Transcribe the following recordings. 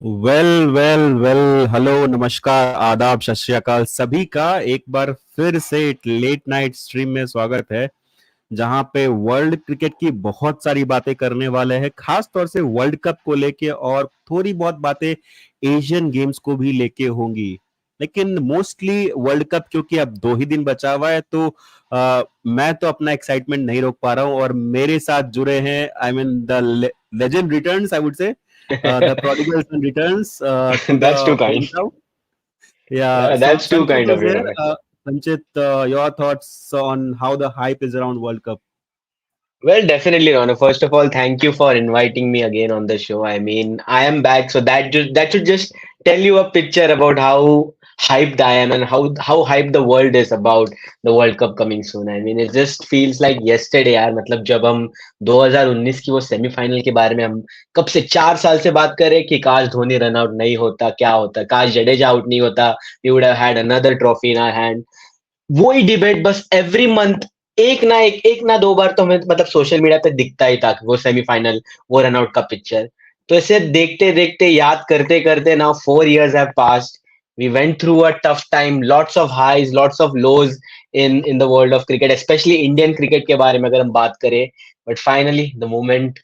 Well well well hello नमस्कार आदाब सत श्री अकाल सभी का एक बार फिर से लेट नाइट स्ट्रीम में स्वागत है। जहां पे वर्ल्ड क्रिकेट की बहुत सारी बातें करने वाले हैं, खास तौर से वर्ल्ड कप को लेके, और थोड़ी बहुत बातें एशियन गेम्स को भी लेके होंगी। लेकिन मोस्टली वर्ल्ड कप, क्योंकि अब 2 ही दिन बचा हुआ है, तो मैं तो अपना एक्साइटमेंट नहीं रोक पा रहा हूँ। और मेरे साथ जुड़े हैं, I mean the legend returns, I would से the prodigal son returns to the That's too kind. hometown. Yeah, Yeah, so that's too Sanchit kind of is you, here. Ronak. Sanchit, your thoughts on how the hype is around World Cup? Well, definitely, Ronak. First of all, thank you for inviting me again on the show. I mean, I am back, so that should just tell you a picture about how hyped I am and how hyped the world is about the World Cup coming soon. I mean, it just feels like yesterday, यार. मतलब जब हम 2019 की वो semifinal के बारे में हम कब से 4 साल से बात कर रहे हैं कि काश धोनी रन आउट नहीं होता, क्या होता, काश जडेजा आउट नहीं होता, we would have had another trophy in our hand. वही डिबेट बस एवरी मंथ एक ना दो बार तो हमें मतलब सोशल मीडिया पे दिखता ही था कि वो सेमीफाइनल, वो रनआउट का पिक्चर। तो इसे देखते देखते याद करते करते now 4 years have passed. We went through a tough time, lots of highs, lots of lows in the world of cricket, specially Indian cricket के बारे में अगर हम बात करें। But finally the moment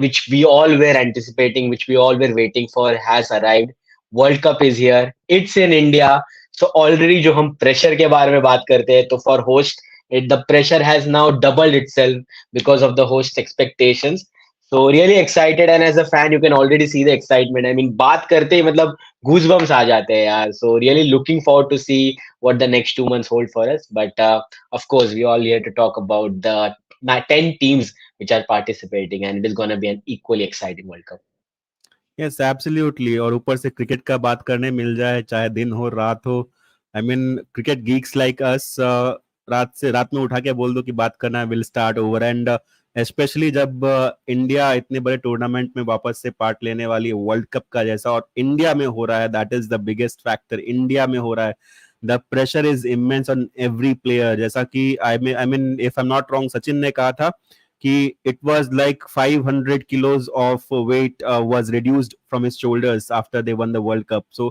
which we all were anticipating, which we all were waiting for, has arrived. World Cup is here. It's in India. So already जो हम pressure के बारे में बात करते हैं, तो for host, the pressure has now doubled itself because of the host expectations. So really excited, and as a fan, you can already see the excitement. I mean, बात करते ही मतलब goosebumps आ जाते हैं यार. So really looking forward to see what the next 2 months hold for us. But of course, we all here to talk about the 10 teams which are participating, and it is going to be an equally exciting World Cup. Yes absolutely. और ऊपर से cricket का बात करने मिल जाए, चाहे दिन हो रात हो, I mean cricket Geeks like us, रात में उठा के बोल दो कि बात करना will start over. And specially जब इंडिया इतने बड़े टूर्नामेंट में वापस से पार्ट लेने वाली है, वर्ल्ड कप का जैसा, और इंडिया में हो रहा है, that is the biggest factor. India में हो रहा है, the pressure is immense on every player. जैसा कि I mean if I am not wrong, Sachin ने कहा था कि it was like 500 kilos of weight was reduced from his shoulders after they won the World Cup. So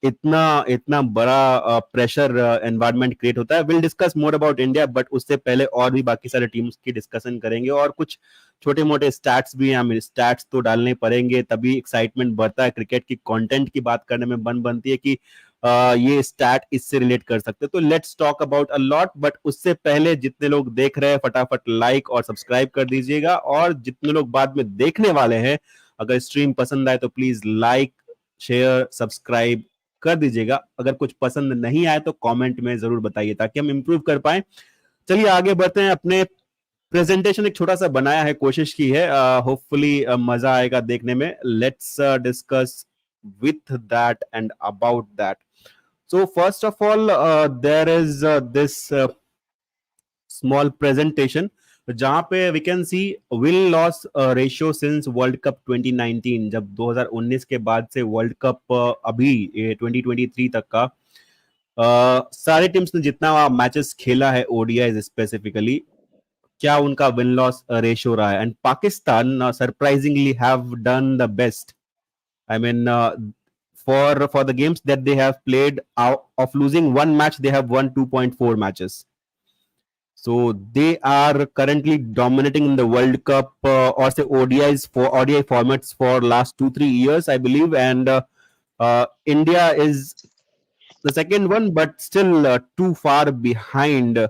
इतना इतना बड़ा pressure environment create होता है। Will discuss more about India, but उससे पहले और भी बाकी सारे टीम्स की डिस्कशन करेंगे, और कुछ छोटे मोटे स्टैट्स भी हैं। स्टैट्स तो डालने पड़ेंगे, तभी एक्साइटमेंट बढ़ता है। क्रिकेट की कंटेंट की बात करने में बनती है कि ये स्टैट इससे रिलेट कर सकते हैं। तो let's talk about a lot, but उससे पहले जितने लोग देख रहे हैं फटाफट लाइक और सब्सक्राइब कर दीजिएगा, और जितने लोग बाद में देखने वाले हैं, अगर स्ट्रीम पसंद आए तो प्लीज लाइक शेयर सब्सक्राइब कर दीजिएगा। अगर कुछ पसंद नहीं आए तो कमेंट में जरूर बताइए ताकि हम इंप्रूव कर पाए। चलिए आगे बढ़ते हैं। अपने प्रेजेंटेशन एक छोटा सा बनाया है, कोशिश की है, होपफुली मजा आएगा देखने में। Let's discuss with that and about that. So first of all, there is this small presentation जहां पे we can see win loss ratio since World Cup 2019, जब 2019 के बाद से वर्ल्ड कप अभी 2023 तक का सारे टीम्स ने जितना मैचेस खेला है, ओडीआई स्पेसिफिकली, क्या उनका विन लॉस रेशियो रहा है। And Pakistan surprisingly have done the best. I mean, for the games that they have played, out of losing one match, they have won 2.4 matches. So they are currently dominating in the World Cup, or say ODIs, for ODI formats for last 2-3 years, I believe. And India is the second one, but still too far behind.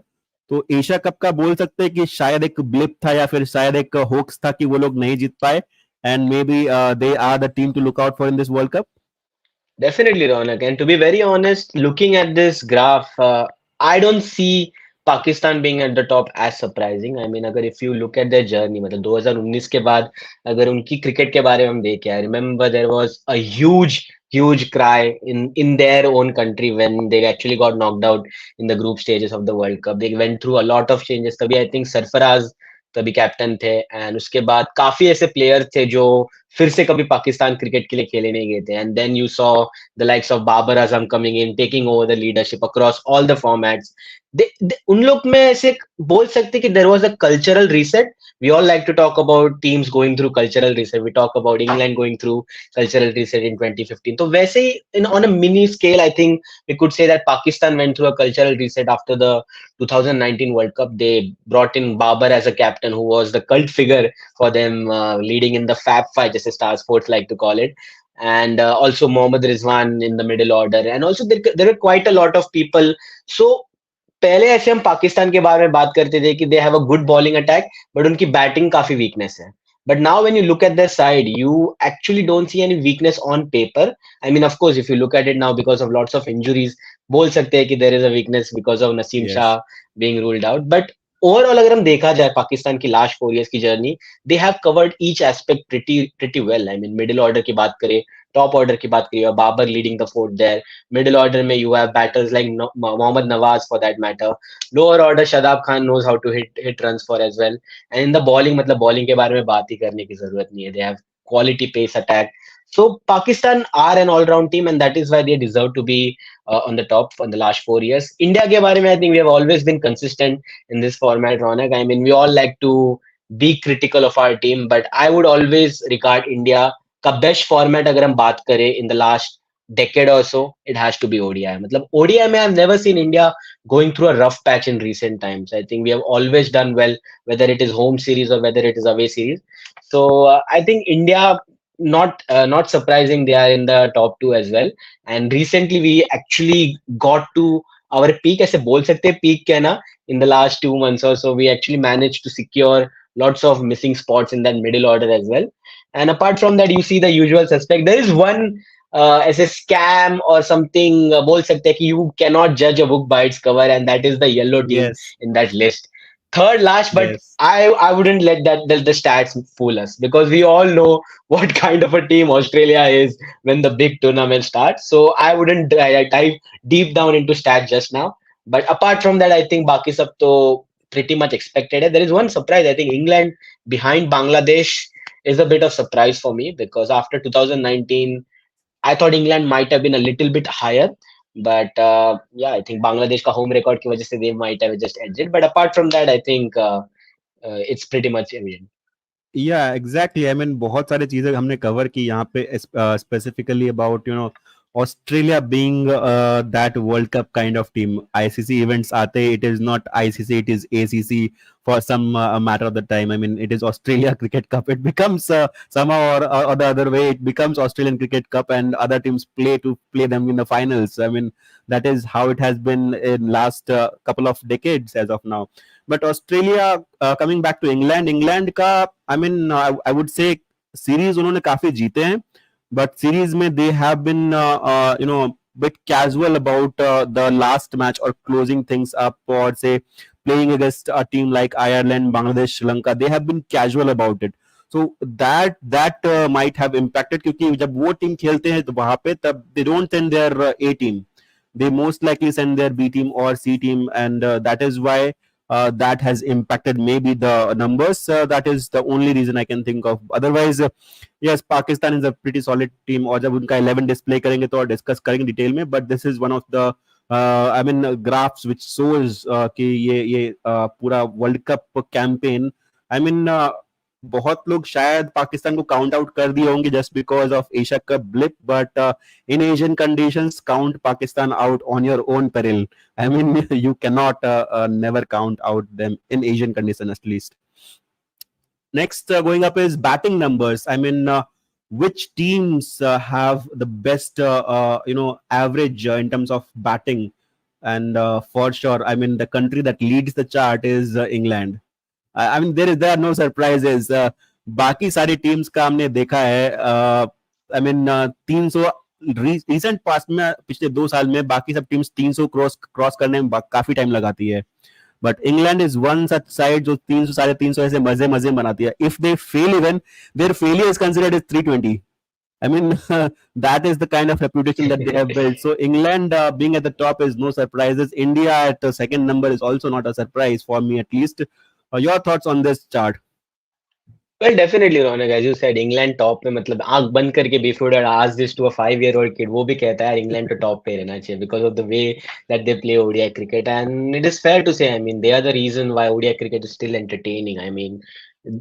तो Asia cup का बोल सकते हैं कि शायद एक blip था, या फिर शायद एक होक्स था कि वो लोग नहीं जीत पाए, and maybe they are the team to look out for in this World Cup. Definitely, Ronak. And to be very honest, looking at this graph, I don't see Pakistan being at the top as surprising. I mean, अगर if you look at their journey, मतलब 2019 के बाद अगर उनकी cricket के बारे में हम देखें, I remember there was a huge cry in their own country when they actually got knocked out in the group stages of the World Cup. They went through a lot of changes. तभी I think Sarfaraz तभी captain थे, and उसके बाद काफी ऐसे player थे जो फिर से कभी पाकिस्तान क्रिकेट के लिए खेले नहीं गए थे. And then you saw the likes of Babar Azam coming in, taking over the leadership across all the formats. उन लोग में ऐसे बोल सकते कि there was a cultural reset. We all like to talk about teams going through cultural reset. We talk about England going through cultural reset in 2015. So वैसे ही on a mini scale, I think we could say that Pakistan went through a cultural reset after the 2019 World Cup. They brought in Babar as a captain, who was the cult figure for them, leading in the Fab Five, just as Star Sports like to call it. And also Mohammad Rizwan in the middle order. And also there were quite a lot of people. So पहले ऐसे हम पाकिस्तान के बारे में बात करते थे कि they have a good bowling attack, but उनकी बैटिंग काफी वीकनेस है. But now when you look at their side, you actually don't see any weakness on paper. I mean, of course, if you look at it now, because of lots of injuries, बोल सकते हैं कि there is a weakness because of Naseem Shah Yes. being ruled out. But overall अगर हम देखा जाए पाकिस्तान की last 4 years की journey, they have covered each aspect pretty well. I mean, middle order की बात करें, टॉप ऑर्डर की बात करिए, Babar leading the fourth there. Middle order में you have batters like Mohammad Nawaz for that matter. Lower order Shadab Khan knows how to hit runs for as well. And in the bowling, मतलब bowling के बारे में बात ही करने की जरूरत नहीं है. They have quality pace attack. So Pakistan are an all-round team, and that is why they deserve to be on the top for the last 4 years. India के बारे में I think we have always been consistent in this format, Ronak. I mean, we all like to be critical of our team, but I would always regard India का best format अगर हम बात करें इन the last decade or so, it has to be ODI. मतलब ODI में I've never seen India going through a rough patch in recent times. I think we have always done well, whether it is home series or whether it is away series. So I think India, not surprising, they are in the top two as well. And recently we actually got to our peak, ऐसे बोल सकते हैं peak क्या ना, in the last 2 months or so. We actually managed to secure lots of missing spots in that middle order as well. And apart from that, you see the usual suspect. There is one as a scam or something, बोल सकते हैं कि you cannot judge a book by its cover, and that is the yellow team Yes. in that list. Third last, but Yes. I wouldn't let the stats fool us, because we all know what kind of a team Australia is when the big tournament starts. So I wouldn't dive deep down into stats just now. But apart from that, I think बाकी सब तो pretty much expected है. There is one surprise. I think England behind Bangladesh is a bit of surprise for me, because after 2019, I thought England might have been a little bit higher. But yeah, I think Bangladesh का home record की वजह से they might have just edged it. But apart from that, I think it's pretty much evident. Yeah exactly I mean बहुत सारी चीजें हमने cover की यहाँ पे specifically about Australia being that world cup kind of team ICC events आते it is not ICC it is ACC for some matter of the time. I mean, it is Australia Cricket Cup. It becomes somehow or the other way, it becomes Australian Cricket Cup, and other teams play them in the finals. I mean, that is how it has been in last couple of decades as of now. But Australia, coming back to England का I mean, I would say series उन्होंने काफी जीते हैं, but series में they have been bit casual about the last match or closing things up, or say playing against a team like Ireland, Bangladesh, Sri Lanka. They have been casual about it. So that might have impacted, क्योंकि जब वो team खेलते हैं तो वहां पे तब they don't send their A team. They most likely send their B team or C team, and that is why that has impacted maybe the numbers. That is the only reason I can think of. Otherwise, yes, Pakistan is a pretty solid team. और जब उनका 11 display करेंगे तो और discuss करेंगे detail में. But this is one of the I mean graphs which shows कि ये पूरा world cup campaign I mean बहुत लोग शायद पाकिस्तान को काउंट आउट कर दिए होंगे just because of Asia Cup blip, but in Asian conditions count Pakistan out on your own peril. I mean you cannot never count out them in Asian conditions at least. Next, going up is batting numbers. I mean, which teams have the best, average in terms of batting? And for sure, I mean, the country that leads the chart is England. I mean, there are no surprises. बाकी सारी teams का हमने देखा है. I mean 300 recent past में, पिछले 2 साल में बाकी सब टीम्स 300 क्रॉस करने में काफी टाइम लगाती है. But England is one such side जो 300 साढ़े 300 ऐसे मजे मजे बनाती है. If they fail even, their failure is considered as 320. I mean, that is the kind of reputation that they have built. So England being at the top is no surprises. India at the second number is also not a surprise for me, at least. Your thoughts on this chart? Well, definitely, Ronak, as you said, England top पे मतलब आंख बंद करके if you would have asked this to a 5-year-old kid, वो भी कहता है यार England तो top पे रहना चाहिए because of the way that they play ODI cricket, and it is fair to say, I mean, they are the reason why ODI cricket is still entertaining. I mean,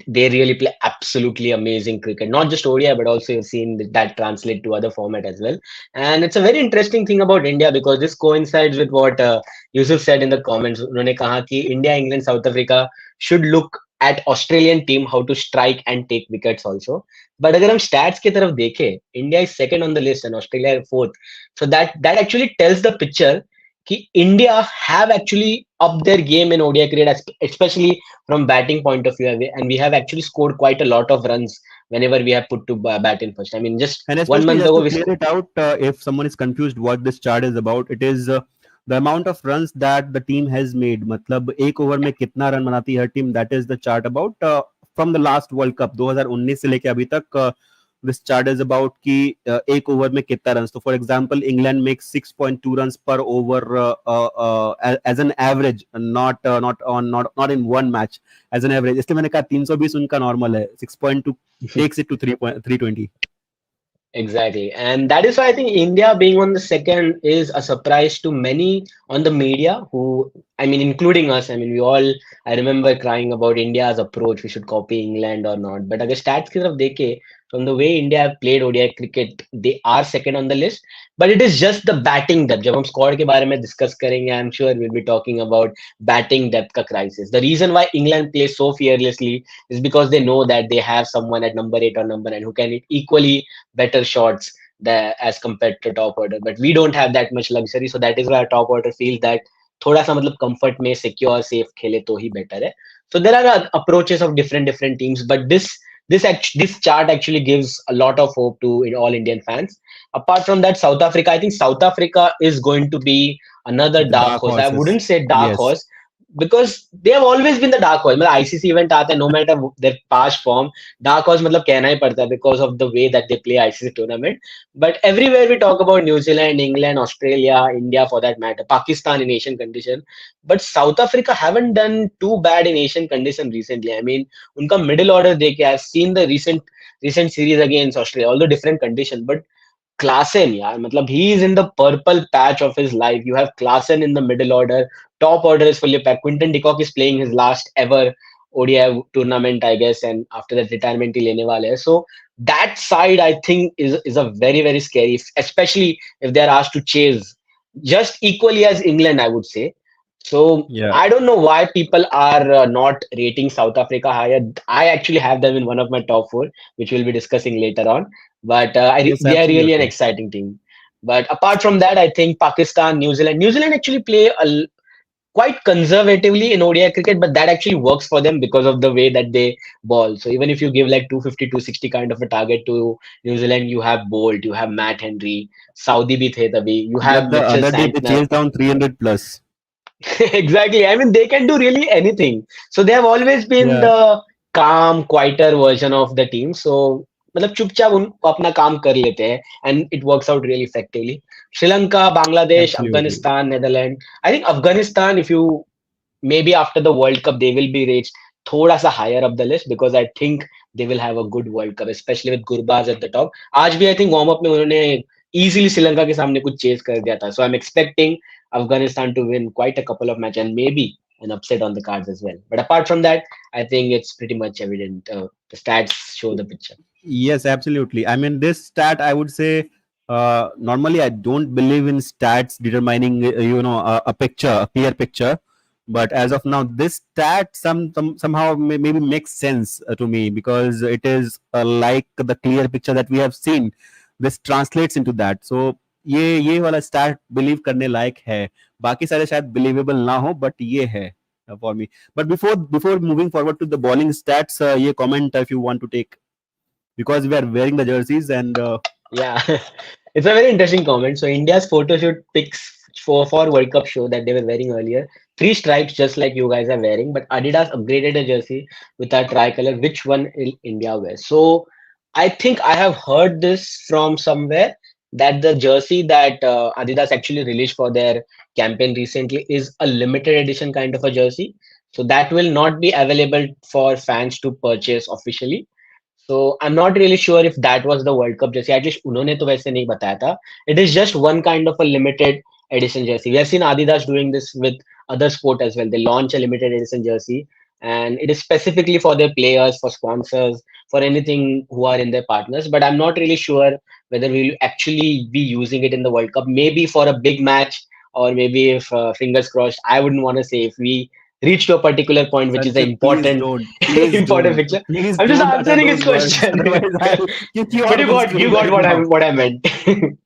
they really play absolutely amazing cricket, not just ODI, but also you've seen that translate to other format as well. And it's a very interesting thing about India because this coincides with what Yusuf said in the comments. उन्होंने कहा कि India, England, South Africa should look at Australian team how to strike and take wickets also. But अगर हम stats की तरफ देखें, India is second on the list and Australia is fourth. So that actually tells the picture कि India have actually upped their game in ODI cricket, especially from batting point of view, and we have actually scored quite a lot of runs whenever we have put to bat in first. I mean, just And one especially month just ago to we clear it out, if someone is confused what this chart is about, it is the amount of runs that the team has made. मतलब एक over में कितना run बनाती है हर team, that is the chart about from the last World Cup 2019 से लेके अभी तक. This chart is about कि एक ओवर में कितना रन. तो for example England makes 6.2 runs per over as an average, not in one match, as an average. इसलिए मैंने कहा 320 उनका नॉर्मल है. 6.2 takes it to 320. Exactly. And that is why I think India being on the second is a surprise to many on the media who, I mean, including us. I mean, we all, I remember crying about India's approach. We should copy England or not. But अगर stats की तरफ देखे, from the way India have played ODI cricket, they are second on the list. But it is just the batting depth. जब हम squad के बारे में discuss करेंगे, I'm sure we'll be talking about batting depth का crisis. The reason why England plays so fearlessly is because they know that they have someone at number 8 or number 9 who can hit equally better shots as compared to top order. But we don't have that much luxury, so that is why our top order feels that थोड़ा सा मतलब comfort में secure safe खेले तो ही better है. So there are approaches of different teams, but this chart actually gives a lot of hope to all Indian fans. Apart from that, South Africa, I think South Africa is going to be another The dark dark horse. I horses. wouldn't say dark Yes. horse because they have always been the dark horse. मतलब ICC event आता है, no matter their past form, dark horse मतलब कहना ही पड़ता है because of the way that they play ICC tournament. But everywhere we talk about New Zealand, England, Australia, India for that matter, Pakistan in Asian condition, but South Africa haven't done too bad in Asian condition recently. I mean, उनका middle order देखे, I've seen the recent series against Australia, although different condition, but Klassen, yeah, matlab he is in the purple patch of his life. You have Klassen in the middle order. Top order is fully packed. Quinton de Kock is playing his last ever ODI tournament, I guess, and after that retirement he lene wale hai. So that side, I think, is a very scary, especially if they are asked to chase just equally as England, I would say. So Yeah. I don't know why people are not rating South Africa higher. I actually have them in one of my top four, which we'll be discussing later on. But Yes, they are really an absolutely. exciting team. But apart from that, I think Pakistan, New Zealand actually play quite conservatively in ODI cricket, but that actually works for them because of the way that they ball. So even if you give like 250, 260 kind of a target to New Zealand, you have Bolt, you have Matt Henry, Saudi bhi the tabhi, you Yep, have the Mitchell other day they Santner. chased down 300 plus. Exactly. I mean, they can do really anything. So they have always been Yeah, the calm, quieter version of the team. So मतलब चुपचाप उन अपना काम कर लेते हैं and it works out really effectively. Sri Lanka, Bangladesh, absolutely. Afghanistan, Netherlands. I think Afghanistan, if you maybe after the World Cup, they will be reached थोड़ा सा higher up the list because I think they will have a good World Cup, especially with Gurbaz at the top. आज भी I think warm up में उन्होंने easily Sri Lanka के सामने कुछ chase कर दिया था. So I'm expecting Afghanistan to win quite a couple of matches and maybe an upset on the cards as well. But apart from that, I think it's pretty much evident. The stats show the picture. Yes, absolutely. I mean, this stat, I would say, normally I don't believe in stats determining, a picture, a clear picture. But as of now, this stat somehow maybe makes sense to me because it is like the clear picture that we have seen. This translates into that. So ये वाला stat believe करने लायक है. बाकी सारे शायद believable ना हो, but ये है for me. But before moving forward to the bowling stats, ये comment if you want to take, because we are wearing the jerseys and Yeah, it's a very interesting comment. So India's photo shoot pics for World Cup show that they were wearing earlier. Three stripes, just like you guys are wearing, but Adidas upgraded a jersey with our tricolor. Which one will India wear? So I think I have heard this from somewhere that the jersey that Adidas actually released for their campaign recently is a limited edition kind of a jersey. So that will not be available for fans to purchase officially. So I'm not really sure if that was the World Cup jersey. At least उन्होंने तो वैसे नहीं बताया था. It is just one kind of a limited edition jersey. We have seen Adidas doing this with other sport as well. They launch a limited edition jersey, and it is specifically for their players, for sponsors, for anything who are in their partners. But I'm not really sure whether we'll actually be using it in the World Cup. Maybe for a big match, or maybe if fingers crossed. I wouldn't want to say if we reach to a particular point, which is the Sanchit, please important don't. Please important don't. picture. Please I'm just don't utter answering his those words. question. Otherwise, I'll kick you But out of the you screen got right now. what I meant.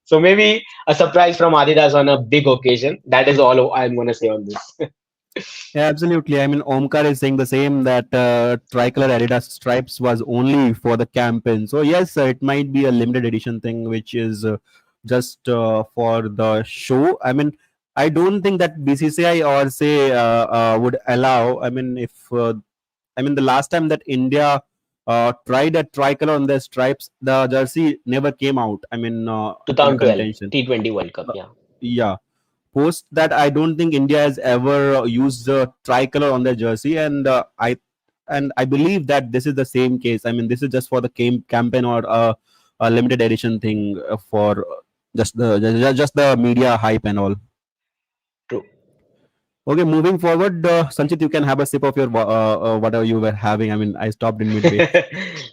So maybe a surprise from Adidas on a big occasion. That is all I'm gonna say on this. Yeah, absolutely. I mean, Omkar is saying the same that tricolor Adidas stripes was only for the campaign. So yes, it might be a limited edition thing, which is just for the show. I mean, I don't think that BCCI or say would allow. I mean, if I mean the last time that India tried a tricolor on their stripes, the jersey never came out. I mean, in 2012 contention. T20 World Cup. Uh, Yeah, yeah, post that I don't think India has ever used tricolor on their jersey, and I believe that this is the same case. I mean, this is just for the campaign or a limited edition thing for just the media hype and all. true. Okay, moving forward, Sanchit, you can have a sip of your whatever you were having. I mean, I stopped in midway.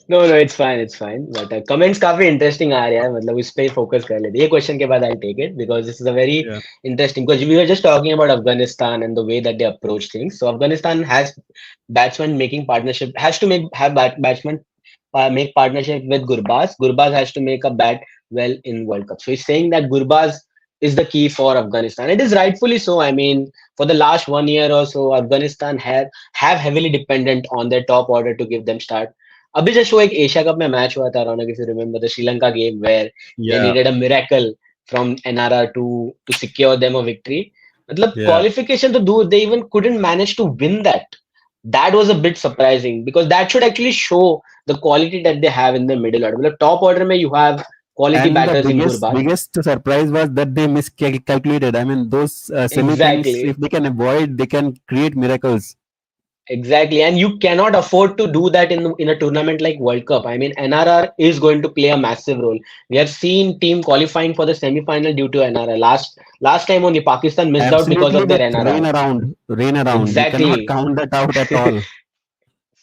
No, it's fine. But comments काफी interesting आ रहा है. मतलब उस पे ही focus कर लेते हैं. ये question के बाद I'll take it because this is a very Yeah, interesting. Because we were just talking about Afghanistan and the way that they approach things. So Afghanistan has batsmen making partnership has to batsmen make partnership with Gurbaz. Gurbaz has to make a bat well in World Cup. So he's saying that Gurbaz is the key for Afghanistan. It is rightfully so. I mean, for the last 1 year or so, Afghanistan have heavily dependent on their top order to give them start. अभी just वो एक Asia cup में match हुआ था रौनक if you remember the Sri Lanka game where they yeah, needed a miracle from NRR to secure them a victory. मतलब yeah. qualification तो दूर they even couldn't manage to win that. That was a bit surprising because that should actually show the quality that they have in the middle order. मतलब top order में you have quality And the batters in biggest Gurbaz. biggest surprise was that they miscalculated. I mean, those silly things, if Exactly. they can avoid, they can create miracles. Exactly, and you cannot afford to do that in a tournament like World Cup. I mean, NRR is going to play a massive role. We have seen team qualifying for the semi-final due to NRR. Last time only Pakistan missed out because Absolutely, of their but NRR. rain around. You cannot Exactly. count that out at all.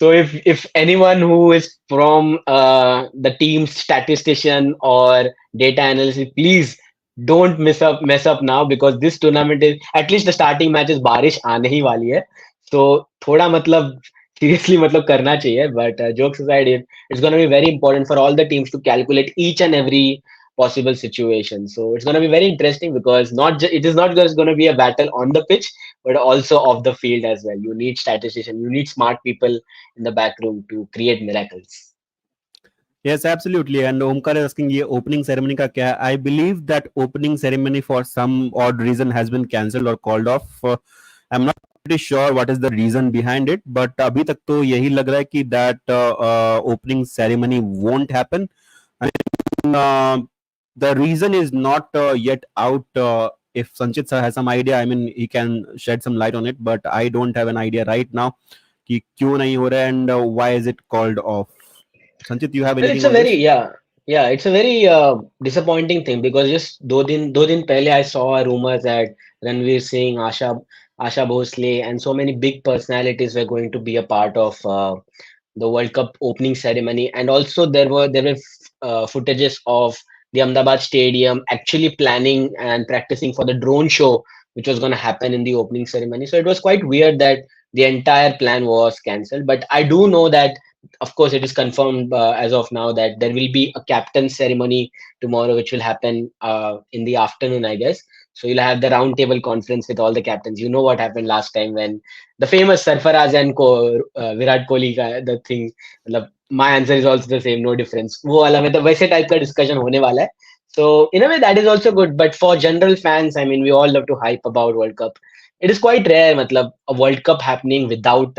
So if anyone who is from the team statistician or data analysis, please don't mess up now because this tournament is at least the starting match is बारिश आने ही वाली है. So थोड़ा मतलब seriously मतलब करना चाहिए. But jokes aside, it's going to be very important for all the teams to calculate each and every possible situation. So it's going to be very interesting because it is not just going to be a battle on the pitch, but also off the field as well. You need statistician, you need smart people in the back room to create miracles. Yes, absolutely. And Omkar is asking, ये opening ceremony का क्या है? I believe that opening ceremony for some odd reason has been cancelled or called off. I'm not pretty sure what is the reason behind it, but अभी तक तो यही लग रहा है कि that opening ceremony won't happen. I mean, the reason is not yet out. If Sanchit sir has some idea, I mean, he can shed some light on it, but I don't have an idea right now कि क्यों नहीं हो रहा है and why is it called off. Sanchit, you have Well, anything it's a on very this? it's a very disappointing thing because just दो दिन पहले I saw rumors that Ranveer Singh, Asha Bhosle, and so many big personalities were going to be a part of the World Cup opening ceremony, and also there were footages of the Ahmedabad Stadium actually planning and practicing for the drone show, which was going to happen in the opening ceremony. So it was quite weird that the entire plan was cancelled. But I do know that, of course, it is confirmed as of now that there will be a captain ceremony tomorrow, which will happen in the afternoon, I guess. So you'll have the roundtable conference with all the captains. You know what happened last time when the famous Sarfaraz and Virat Kohli the thing. मतलब, my answer is also the same, no difference. वो वाला मतलब वैसे type का discussion होने वाला है. So in a way that is also good, but for general fans, I mean, we all love to hype about World Cup. It is quite rare, मतलब, a World Cup happening without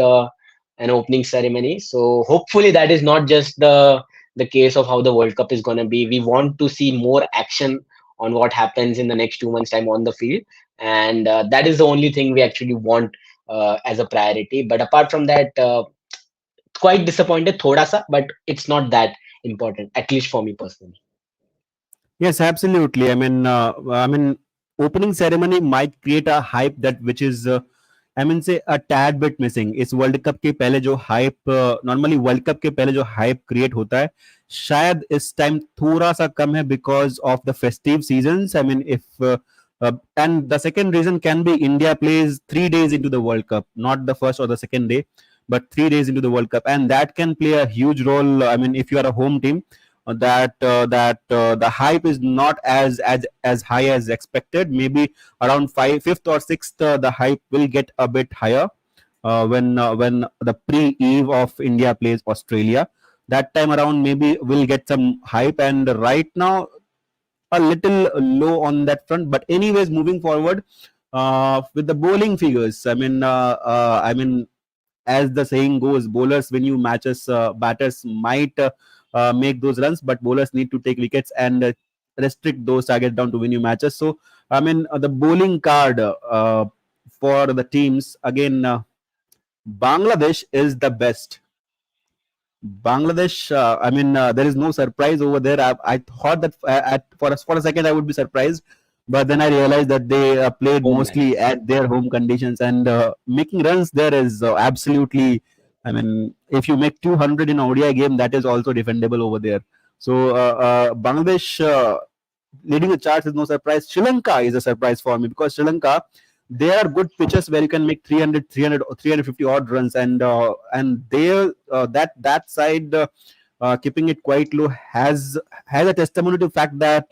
an opening ceremony. So hopefully that is not just the case of how the World Cup is going to be. We want to see more action on what happens in the next 2 months time on the field, and that is the only thing we actually want as a priority. But apart from that, quite disappointed, thoda sa, but it's not that important, at least for me personally. Yes, absolutely. I mean, opening ceremony might create a hype that which is, I mean, say a tad bit missing. इस world cup के पहले जो hype, normally world cup के पहले जो hype create होता है, शायद इस टाइम थोड़ा सा कम है because of the festive seasons. I mean, if and the second reason can be India plays 3 days into the World Cup, not the first or the second day, but 3 days into the World Cup, and that can play a huge role. I mean, if you are a home team, that the hype is not as high as expected. Maybe around fifth or sixth, the hype will get a bit higher when the pre-eve of India plays Australia. That time around, maybe we'll get some hype. And right now, a little low on that front. But anyways, moving forward with the bowling figures, I mean, as the saying goes, bowlers win you matches, batters might make those runs, but bowlers need to take wickets and restrict those targets down to win you matches. So, I mean, the bowling card for the teams again, Bangladesh is the best. Bangladesh, there is no surprise over there. I thought that for a second I would be surprised, but then I realized that they played Homeland. mostly at their home conditions, and making runs there is absolutely. I mean, if you make 200 in a ODI game, that is also defendable over there. So Bangladesh leading the charts is no surprise. Sri Lanka is a surprise for me because Sri Lanka, there are good pitches where you can make 300 or 350 odd runs, and they that side keeping it quite low has a testimony to the fact that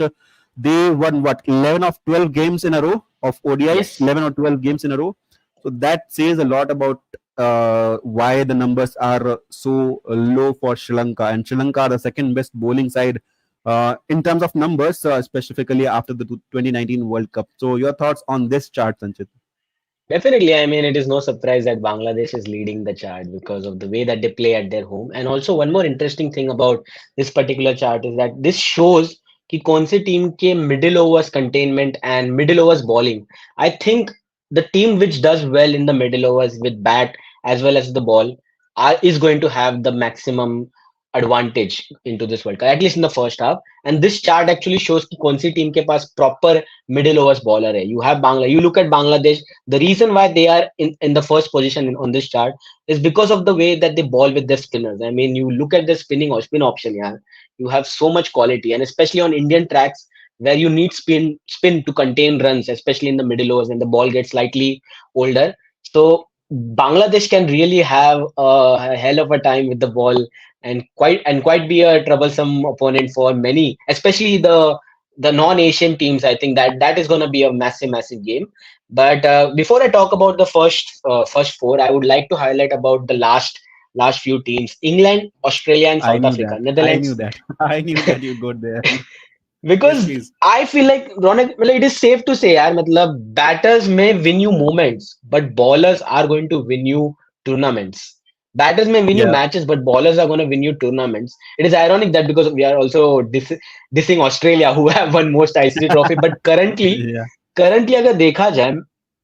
they won what 11 of 12 games in a row of ODIs, Yes. 11 or 12 games in a row. So that says a lot about why the numbers are so low for Sri Lanka. And Sri Lanka are the second best bowling side in terms of numbers, specifically after the 2019 World Cup. So your thoughts on this chart, Sanchit? Definitely, I mean, it is no surprise that Bangladesh is leading the chart because of the way that they play at their home. And also, one more interesting thing about this particular chart is that this shows कि कौन सी team के middle overs containment and middle overs bowling. I think the team which does well in the middle overs with bat as well as the ball is going to have the maximum advantage into this World Cup, at least in the first half. And this chart actually shows कि कौन सी team के पास proper middle overs bowler है. You have Bangla. You look at Bangladesh, the reason why they are in the first position on this chart is because of the way that they ball with their spinners. I mean, you look at the spinning or spin option, yeah, you have so much quality, and especially on Indian tracks where you need spin to contain runs, especially in the middle overs when the ball gets slightly older. So Bangladesh can really have a hell of a time with the ball and quite be a troublesome opponent for many, especially the non-Asian teams. I think that is going to be a massive game. But before I talk about the first four, I would like to highlight about the last few teams: England, Australia, and I South knew Africa. that. I knew Netherlands, that. I knew that you got there. Yes, because please. I feel like Ronak, well, it is safe to say, yaar, matlab, batters may win you moments, but ballers are going to win you tournaments. Batters may win you Yeah. matches, but ballers are going to win you tournaments. It is ironic that because we are also dissing Australia, who have won most ICC trophy, but Yeah. currently, अगर देखा जाए,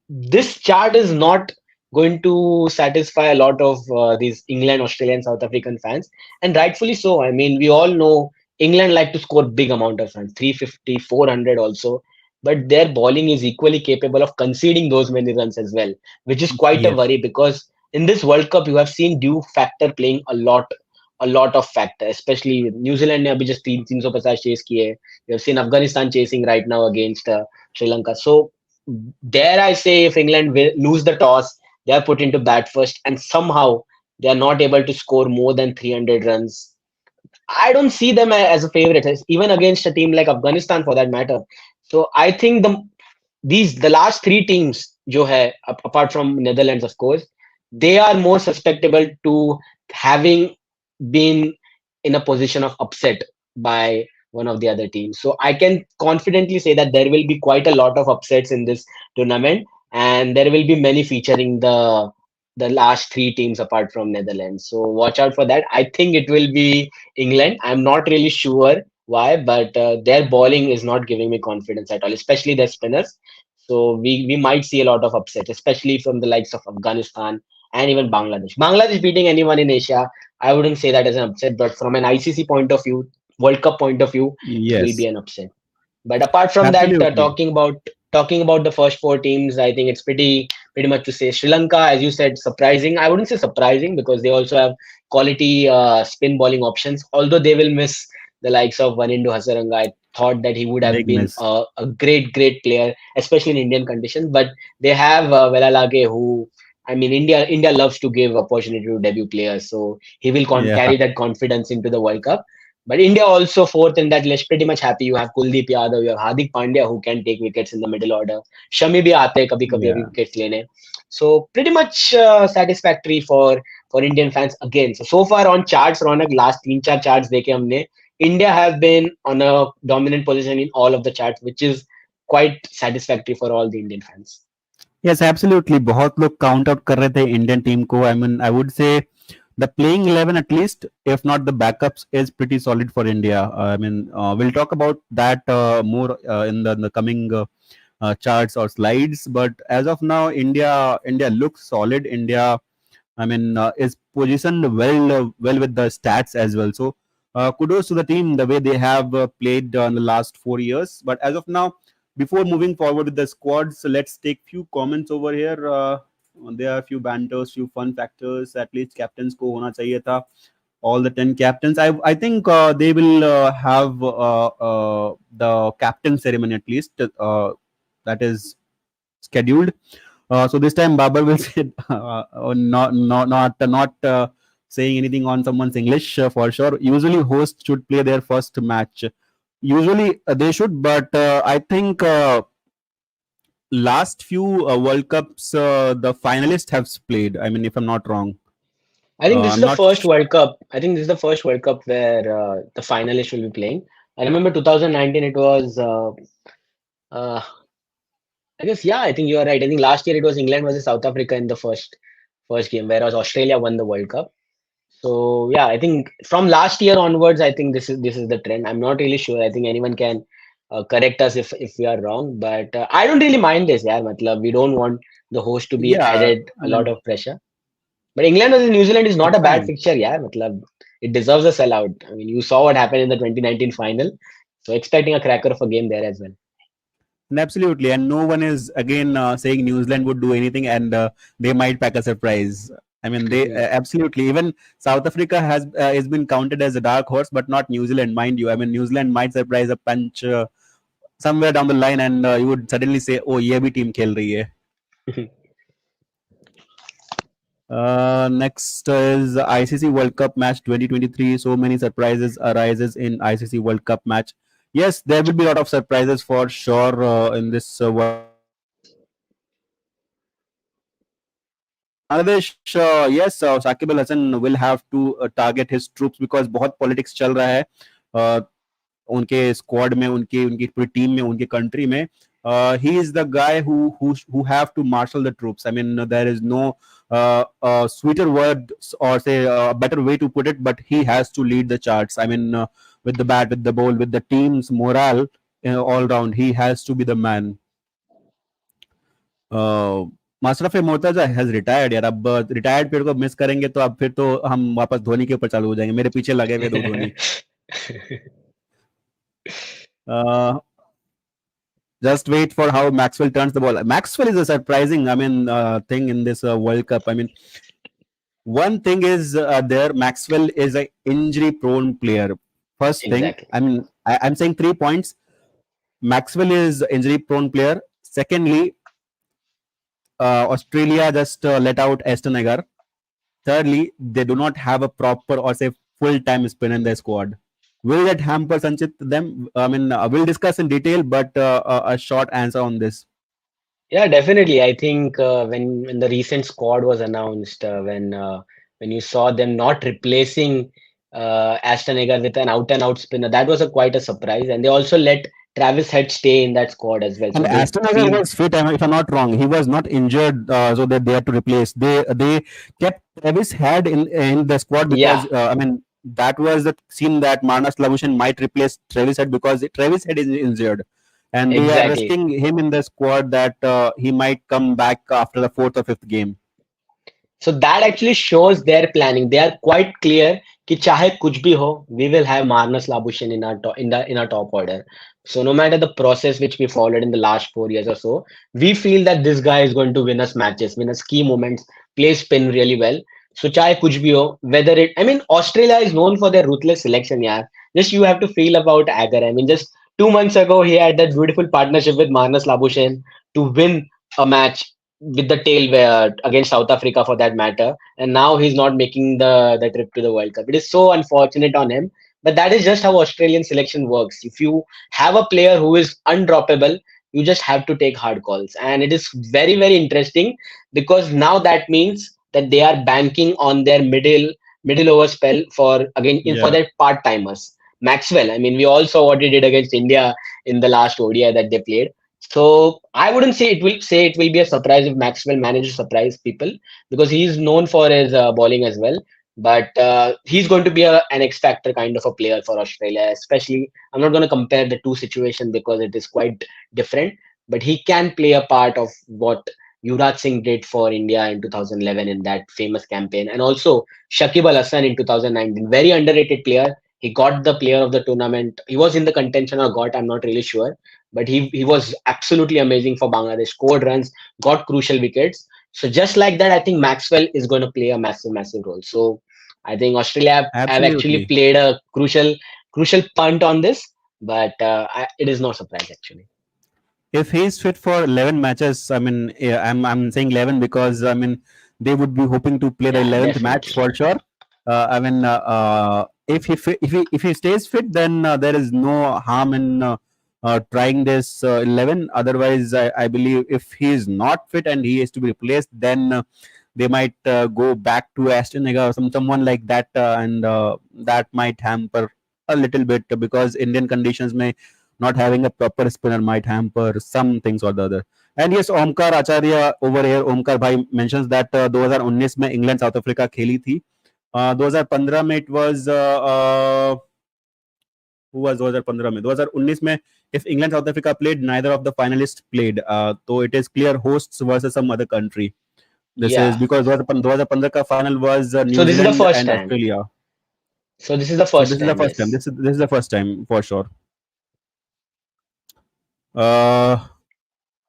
this chart is not going to satisfy a lot of these England, Australian, South African fans, and rightfully so. I mean, we all know England like to score big amount of runs, 350, 400 also, but their bowling is equally capable of conceding those many runs as well, which is quite a Yes. worry because in this World Cup you have seen due factor playing a lot of factor, especially New Zealand ने अभी just 350 chase किए. You have seen Afghanistan chasing right now against Sri Lanka. So dare I say, if England will lose the toss, they are put into bat first, and somehow they are not able to score more than 300 runs. I don't see them as a favorite, even against a team like Afghanistan for that matter. So I think the last three teams, जो है, apart from Netherlands, of course, they are more susceptible to having been in a position of upset by one of the other teams. So I can confidently say that there will be quite a lot of upsets in this tournament, and there will be many featuring the last three teams apart from Netherlands. So watch out for that. I think it will be England. I'm not really sure why, but their bowling is not giving me confidence at all, especially their spinners. So we might see a lot of upsets, especially from the likes of Afghanistan and even Bangladesh. Bangladesh beating anyone in Asia, I wouldn't say that as an upset, but from an ICC point of view, World Cup point of view, it will be Yes, an upset. But apart from that, absolutely. talking about the first four teams, I think it's pretty much to say Sri Lanka, as you said, surprising. I wouldn't say surprising because they also have quality spin bowling options. Although they will miss the likes of Vanindu Hasaranga, I thought that he would have Big been miss. a great player, especially in Indian conditions. But they have Velalage, who I mean, India loves to give opportunity to debut players, so he will Yeah, carry that confidence into the World Cup. But India also fourth in that list, pretty much happy. You have Kuldeep Yadav, you have Hardik Pandya who can take wickets in the middle order. Shami bhi aate kabhi kabhi yeah. abhi wickets lene. So pretty much satisfactory for Indian fans again. So far on charts, Ronak, last 3-4 charts देखे हमने, India have been on a dominant position in all of the charts, which is quite satisfactory for all the Indian fans. Yes, absolutely. बहुत लोग count out कर रहे थे Indian team को. I mean, I would say the playing 11 at least, if not the backups, is pretty solid for India. I mean, we'll talk about that more in the coming charts or slides. But as of now, India looks solid. India, I mean, is positioned well with the stats as well. So kudos to the team the way they have played in the last 4 years. But as of now, before moving forward with the squads, so let's take few comments over here. There are a few banters, few fun factors. At least captains को होना चाहिए था. All the 10 captains. I think they will have the captain ceremony at least. That is scheduled. So this time Babar will say not saying anything on someone's English for sure. Usually hosts should play their first match. Usually they should, but I think last few World Cups the finalists have played. I mean, if I'm not wrong, I think this is I'm the not. first World Cup. I think this is the first World Cup where the finalists will be playing. I remember 2019. It was. Uh, I guess yeah. I think you are right. I think last year it was England versus South Africa in the first game, whereas Australia won the World Cup. So yeah, I think from last year onwards, I think this is the trend. I'm not really sure. I think anyone can correct us if we are wrong, but I don't really mind this. Yeah, matlab, we don't want the host to be Yeah, added I a lot mean of pressure. But England versus New Zealand is not it's a bad fine. fixture. Yeah, matlab, it deserves a sellout. I mean, you saw what happened in the 2019 final, so expecting a cracker of a game there as well. And absolutely, and no one is again saying New Zealand would do anything, and they might pack a surprise. I mean, they absolutely. Even South Africa has been counted as a dark horse, but not New Zealand, mind you. I mean, New Zealand might surprise a punch somewhere down the line, and you would suddenly say, "Oh, ये भी team खेल रही है." Next is ICC World Cup match 2023. So many surprises arises in ICC World Cup match. Yes, there will be a lot of surprises for sure in this World Cup match. Bangladesh, yes, Shakib Al Hasan will have to target his troops because बहुत politics चल रहा है उनके squad में उनकी उनकी पूरी team में उनके कंट्री में he is the guy who have to marshal the troops. I mean, there is no sweeter word or say a better way to put it, but he has to lead the charts. I mean, with the bat, with the ball, with the team's morale all round, he has to be the man. Master Mortaza has retired यार. अब retired player को miss करेंगे तो अब फिर तो हम वापस धोनी के ऊपर चालू हो जाएंगे. मेरे पीछे लगे हुए दो Dhoni. Just wait for how Maxwell turns the ball. Maxwell is a surprising, I mean, thing in this World Cup. I mean, one thing is there. Maxwell is an injury-prone player. First thing, Exactly. I mean, I'm saying 3 points. Maxwell is injury-prone player. Secondly, Australia just let out Aston Agar. Thirdly, they do not have a proper or say full-time spin in their squad. Will that hamper Sanchit them? I mean, we'll discuss in detail, but a short answer on this. Yeah, definitely. I think when the recent squad was announced, when you saw them not replacing Ashton Agar with an out and out spinner, that was quite a surprise. And they also let Travis Head stay in that squad as well. And So they Aston Agar seem, was fit, if I'm not wrong. He was not injured, so that they had to replace. They kept Travis Head in the squad because yeah, I mean that was the scene that Marnus Labuschagne might replace Travis Head because Travis Head is injured. and they are Exactly. resting him in the squad that he might come back after the fourth or fifth game. So that actually shows their planning. They are quite clear कि चाहे कुछ भी हो, we will have Marnus Labuschagne in our top order. So no matter the process which we followed in the last 4 years or so, we feel that this guy is going to win us matches, win us key moments, play spin really well. So चाहे कुछ भी हो, whether it, I mean, Australia is known for their ruthless selection, यार. Just you have to feel about Agar. I mean, just 2 months ago he had that beautiful partnership with Marnus Labuschagne to win a match with the tail against South Africa for that matter, and now he's not making the trip to the World Cup. It is so unfortunate on him, but that is just how Australian selection works. If you have a player who is undroppable, you just have to take hard calls, and it is very interesting because now that means that they are banking on their middle over spell for for Yeah, their part timers. Maxwell, I mean, we all saw what he did against India in the last ODI that they played. So I wouldn't say it will be a surprise if Maxwell manages to surprise people because he is known for his bowling as well. But he's going to be an X factor kind of a player for Australia. Especially, I'm not going to compare the two situations because it is quite different. But he can play a part of what Yuvraj Singh did for India in 2011 in that famous campaign, and also Shakib Al Hasan in 2019. Very underrated player. He got the player of the tournament. He was in the contention or got. I'm not really sure, but he was absolutely amazing for Bangladesh. Scored runs, got crucial wickets. So just like that, I think Maxwell is going to play a massive role. So I think Australia have actually absolutely. played a crucial punt on this, but it is no surprise actually. If he's fit for 11 matches, I mean, yeah, I'm saying 11 because I mean they would be hoping to play the Yeah, 11th match definitely. for sure. I mean, if he stays fit, then there is no harm in trying this 11. Otherwise, I believe if he is not fit and he is to be replaced, then they might go back to Aston or someone like that, and that might hamper a little bit because Indian conditions may not having a proper spinner might hamper some things or the other. And yes, Omkar Acharya over here, Omkar bhai mentions that 2019 में England south Africa खेली थी. 2015 में it was who was 2015 में 2019 में if England South Africa played, neither of the finalists played. So it is clear hosts versus some other country. This is Yeah. because 2015 का final was So New this is the Zealand first and time. Australia. So this is the So this first is the time. first time. Yes. This is the first time for sure. Uh,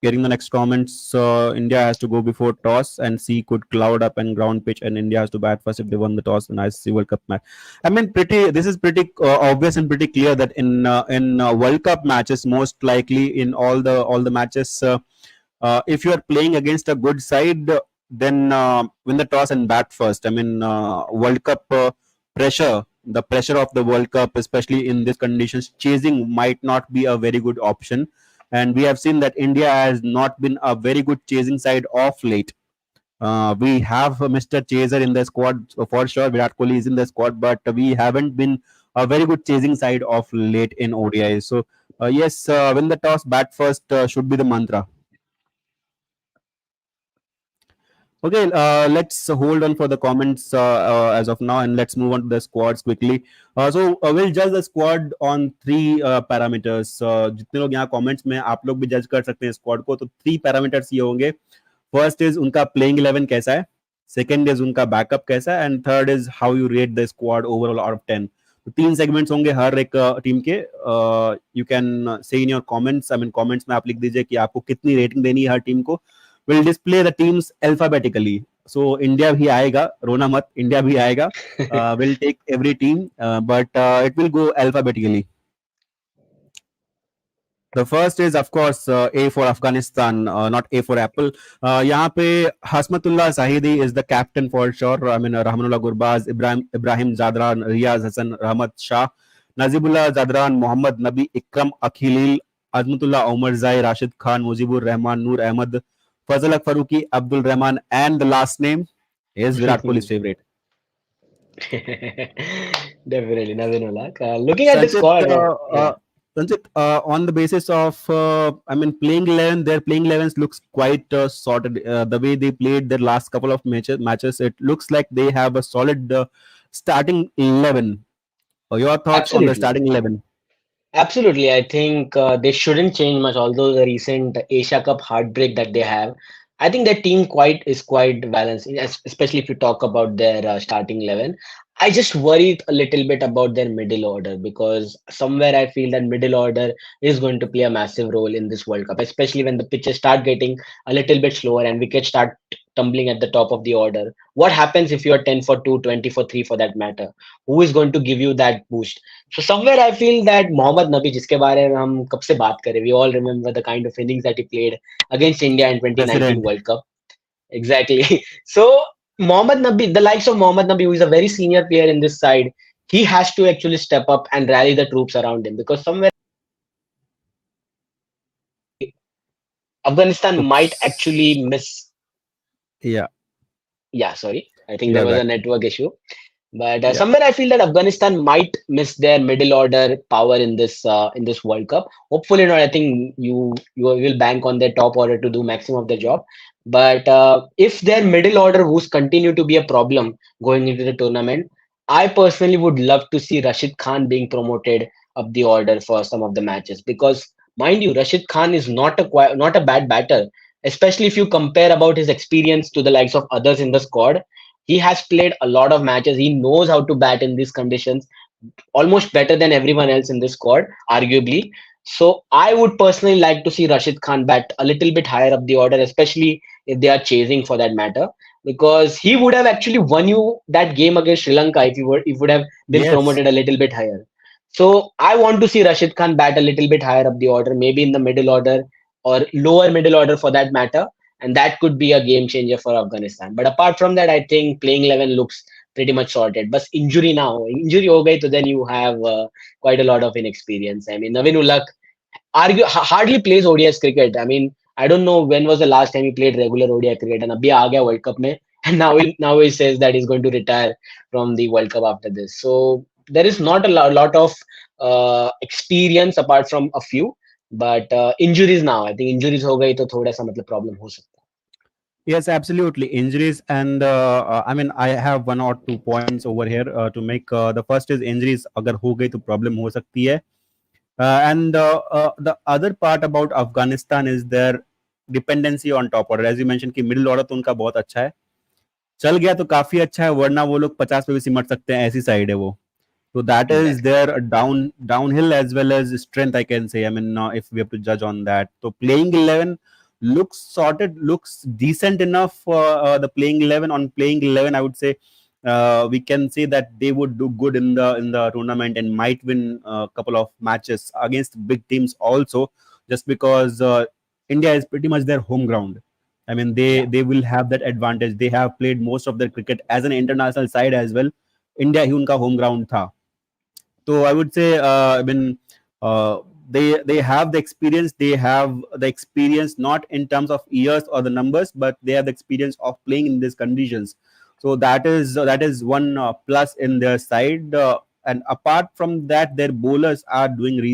Getting the next comments. India has to go before toss, and sea could cloud up and ground pitch, and India has to bat first if they won the toss in ICC World Cup match. I mean, pretty. This is pretty obvious and pretty clear that in World Cup matches, most likely in all the matches, if you are playing against a good side, then win the toss and bat first. I mean, World Cup pressure. The pressure of the World Cup, especially in these conditions, chasing might not be a very good option, and we have seen that India has not been a very good chasing side of late. We have Mr. Chaser in the squad for sure. Virat Kohli is in the squad, but we haven't been a very good chasing side of late in ODI. So yes, win the toss, bat first should be the mantra. Okay, let's hold on for the comments as of now, and let's move on to the squads quickly. So we'll judge the squad on three parameters. जितने लोग यहाँ comments में आप लोग भी जज कर सकते हैं squad को, तो three parameters ये होंगे. First is उनका playing 11 कैसा है. Second is उनका backup कैसा है, and third is how you rate the squad overall out of 10. तो तीन segments होंगे हर एक टीम के. You can say in your comments, I mean comments में आप लिख दीजिए कि आपको कितनी rating देनी है हर टीम को. Will display the teams alphabetically. So India भी आएगा, रोना मत, India भी आएगा. Will take every team, but it will go alphabetically. The first is of course A for Afghanistan, not A for Apple. यहाँ पे Hasmatullah Zahidi is the captain for sure. I mean Rahmanullah Gurbaz, Ibrahim Zadran, Riyaz Hassan, Rahmat Shah, Nazibullah Zadran, Mohammad Nabi, Ikram Akhilil, Azmatullah Omar Zai, Rashid Khan, Mujibur Rahman, Noor Ahmad, Fazal Haq Faruqi, Abdul Rahman, and the last name is Virat Kohli's favorite. Definitely, Navin Ulak. Looking at this Sanchit, squad, yeah, Sanchit, on the basis of, I mean, playing 11, their playing 11s looks quite sorted. The way they played their last couple of matches, it looks like they have a solid starting 11. Your thoughts on the absolutely. starting 11? Absolutely. I think they shouldn't change much, although the recent Asia Cup heartbreak that they have. I think their team quite is quite balanced, especially if you talk about their starting 11. I just worried a little bit about their middle order because somewhere I feel that middle order is going to play a massive role in this World Cup, especially when the pitches start getting a little bit slower and wickets start tumbling at the top of the order. What happens if you are 10 for 2, 20 for 3 for that matter? Who is going to give you that boost? So somewhere I feel that Mohammad Nabi, जिसके बारे में हम कब से बात करें, we all remember the kind of innings that he played against India in 2019 President. World Cup. Exactly. So Mohammad Nabi, the likes of Mohammad Nabi, who is a very senior player in this side, he has to actually step up and rally the troops around him because somewhere Afghanistan might actually Oops. miss. Yeah, Yeah, sorry. I think you there are was a back. network issue. But Yeah. somewhere I feel that Afghanistan might miss their middle order power in this World Cup. Hopefully not. I think you will bank on their top order to do maximum of the job. But if their middle order who's continue to be a problem going into the tournament, I personally would love to see Rashid Khan being promoted up the order for some of the matches because mind you, Rashid Khan is not a bad batter, especially if you compare about his experience to the likes of others in the squad. He has played a lot of matches. He knows how to bat in these conditions almost better than everyone else in this squad, arguably. So I would personally like to see Rashid Khan bat a little bit higher up the order, especially if they are chasing for that matter, because he would have actually won you that game against Sri Lanka if would have been Yes. promoted a little bit higher. So I want to see Rashid Khan bat a little bit higher up the order, maybe in the middle order or lower middle order for that matter, and that could be a game changer for Afghanistan. But apart from that, I think playing 11 looks pretty much sorted. But injury हो गई, so then you have quite a lot of inexperience. I mean, Navin Ulak hardly plays ODI cricket. I mean, I don't know when was the last time he played regular ODI cricket, and abhi aa gaya World Cup mein, and now he says that he's going to retire from the World Cup after this. So there is not a lot of experience apart from a few, but injuries now. I think injuries हो गई तो थोड़ा सा मतलब problem हो सकता है. Yes, absolutely. Injuries, and I mean, I have one or two points over here to make. The first is injuries. अगर हो गई तो problem हो सकती है. And the other part about Afghanistan is their dependency on top order. As you mentioned कि middle order तो उनका बहुत अच्छा है. चल गया तो काफी अच्छा है, वरना वो लोग 50 पे भी सिमट सकते हैं, ऐसी साइड है वो. So that is Exactly. their downhill as well as strength, I can say. I mean, if we have to judge on that, so playing 11 looks sorted, looks decent enough. The playing 11 on playing 11, I would say we can say that they would do good in the tournament and might win a couple of matches against big teams also, just because India is pretty much their home ground. I mean, Yeah. they will have that advantage. They have played most of their cricket as an international side as well. India ही उनका home ground था. So I would say, I mean, they have the experience. They have the experience not in terms of years or the numbers, but they have the experience of playing in these conditions. So that is one plus in their side. And apart from that, their bowlers are doing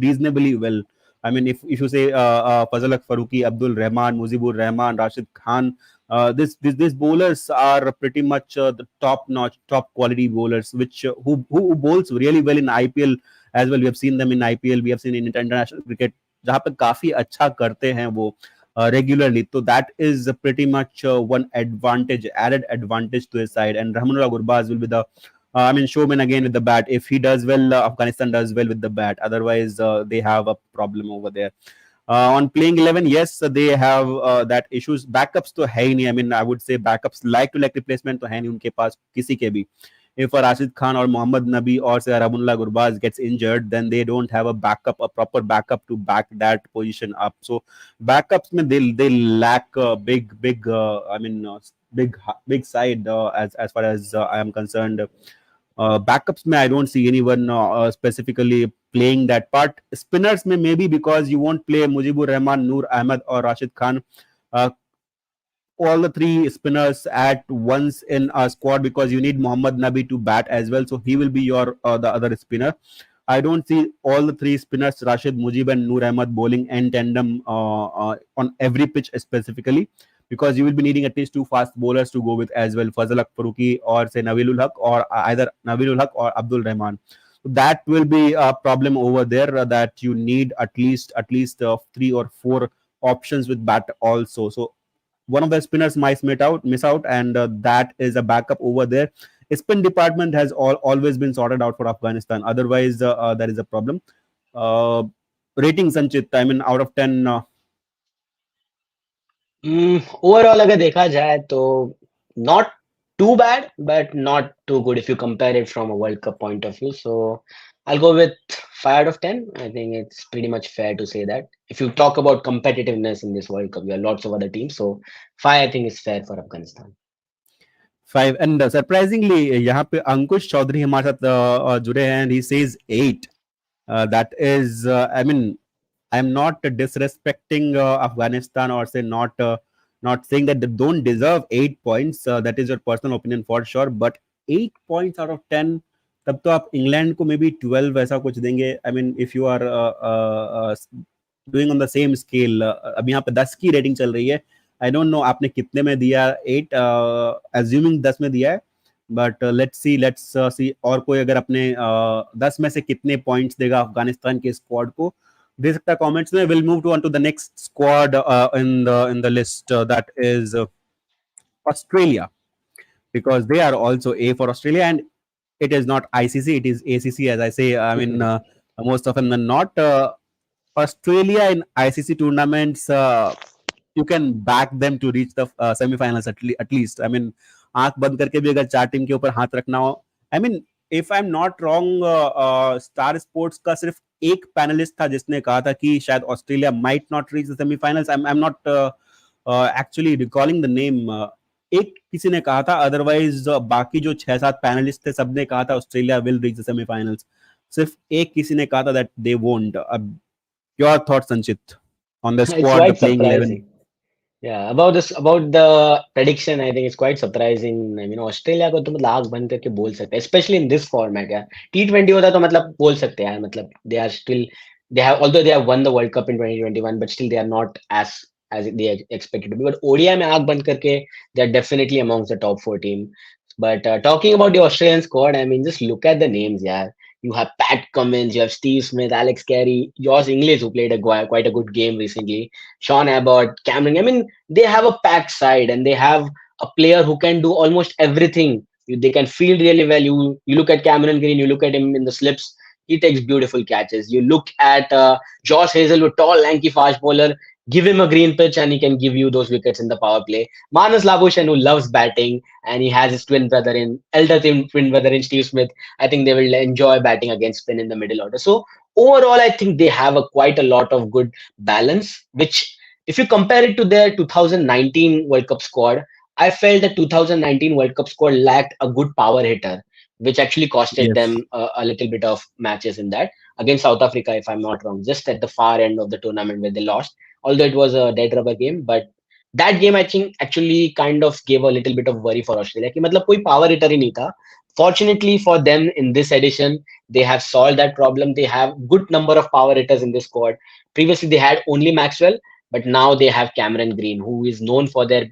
reasonably well. I mean, if you say Fazal Faruqi, Abdul Rahman, Muzibur Rahman, Rashid Khan, these bowlers are pretty much the top notch, top quality bowlers, which who bowls really well in IPL as well. We have seen them in IPL, we have seen in international cricket, जहाँ पे काफी अच्छा करते हैं वो regularly. So that is pretty much one advantage, added advantage to his side. And Rahmanullah Gurbaz will be the I mean, showman again with the bat. If he does well, Afghanistan does well with the bat. Otherwise, they have a problem over there. On playing 11, yes, they have that issues. Backups to है ही नहीं. I mean, I would say backups like replacement तो है नहीं उनके पास किसी के भी. If Rashid Khan or Mohammad Nabi or say Rahmanullah Gurbaz gets injured, then they don't have a backup, a proper backup to back that position up. So backups में they lack I mean big side as far as I am concerned. Backups में I don't see anyone specifically playing that part. Spinners में maybe because you won't play Mujibur Rahman, Noor Ahmed or Rashid Khan. Uh, all the three spinners at once in a squad because you need Mohammad Nabi to bat as well. So he will be your the other spinner. I don't see all the three spinners, Rashid, Mujib, and Noor Ahmed, bowling in tandem on every pitch specifically because you will be needing at least two fast bowlers to go with as well, Fazal Faruqi or say Nabilul Haq or either Nabilul Haq or Abdul Rahman. that will be a problem over there, that you need at least 3 or 4 options with bat also. So one of the spinners might miss out, and that is a backup over there. Spin department has always been sorted out for Afghanistan. Otherwise, there is a problem. uh, Rating, Sanchit, I mean, out of 10. Overall अगर देखा जाए तो not too bad, but not too good if you compare it from a World Cup point of view. So I'll go with 5 out of 10. I think it's pretty much fair to say that. If you talk about competitiveness in this World Cup, there are lots of other teams. So 5, I think, is fair for Afghanistan. 5, and surprisingly यहाँ पे अंकुश चौधरी हमारे साथ जुड़े हैं, and he says 8. That is, I mean, I'm not disrespecting Afghanistan, or say not saying that they don't deserve 8 points. That is your personal opinion for sure. But 8 points out of 10, तब तो आप England को may be 12 ऐसा कुछ देंगे. I mean, if you are doing on the same scale, अभी यहाँ पे 10 की रेटिंग चल रही है. आई डोंट नो आपने कितने में दिया. 8, एज्यूमिंग 10 में दिया है. बट लेट्स सी और कोई अगर अपने 10 में से कितने पॉइंट्स देगा अफगानिस्तान के स्क्वाड को, दे सकता है कमेंट्स में. Will move to the next squad in the list, that is Australia, because they are also A for Australia, and it is not ICC, it is ACC, as I say. I mean, most of them are not. Australia in ICC tournaments, you can back them to reach the semi-finals at least. I mean, आंख बंद करके भी अगर 4 team के ऊपर हाथ रखना हो. I mean, if I'm not wrong, star sports का सिर्फ एक पैनलिस्ट था जिसने कहा था कि शायद Australia might not reach the semifinals. I am not actually recalling the name. एक किसी ने कहा था, अदरवाइज बाकी जो 6-7 पैनलिस्ट थे सबने कहा था Australia will reach the semifinals. सिर्फ एक किसी ने कहा था that they won't. Your thoughts, संचित, on the It's squad, the quite playing 11? surprising. Yeah, about this, about the prediction, I think it's quite surprising. I mean, Australia को तो मतलब आग बंद करके बोल सकते हैं, especially in this format. यार T20 होता तो मतलब बोल सकते हैं यार, मतलब they are still, they have, although they have won the World Cup in 2021, but still they are not as they expected to be. But ODI में आग बंद करके they are definitely amongst the top 4 team. But talking about the Australian squad, I mean, just look at the names, yeah. You have Pat Cummins, you have Steve Smith, Alex Carey, Josh Ingles, who played quite a good game recently, Sean Abbott, Cameron. I mean, they have a packed side, and they have a player who can do almost everything. They can field really well. You look at Cameron Green, you look at him in the slips. He takes beautiful catches. You look at Josh Hazelwood, tall, lanky, fast bowler. Give him a green pitch, and he can give you those wickets in the power play. Manas Labuschagne, who loves batting, and he has his twin brother in Steve Smith. I think they will enjoy batting against spin in the middle order. So overall, I think they have quite a lot of good balance, which if you compare it to their 2019 World Cup squad, I felt the 2019 World Cup squad lacked a good power hitter, which actually costed Yes. them a little bit of matches in that against South Africa, if I'm not wrong, just at the far end of the tournament where they lost, although it was a dead rubber game. But that game, I think, actually kind of gave a little bit of worry for Australia. कि मतलब कोई power hitter ही नहीं था. Fortunately for them, in this edition, they have solved that problem. They have good number of power hitters in this squad. Previously, they had only Maxwell, but now they have Cameron Green, who is known for their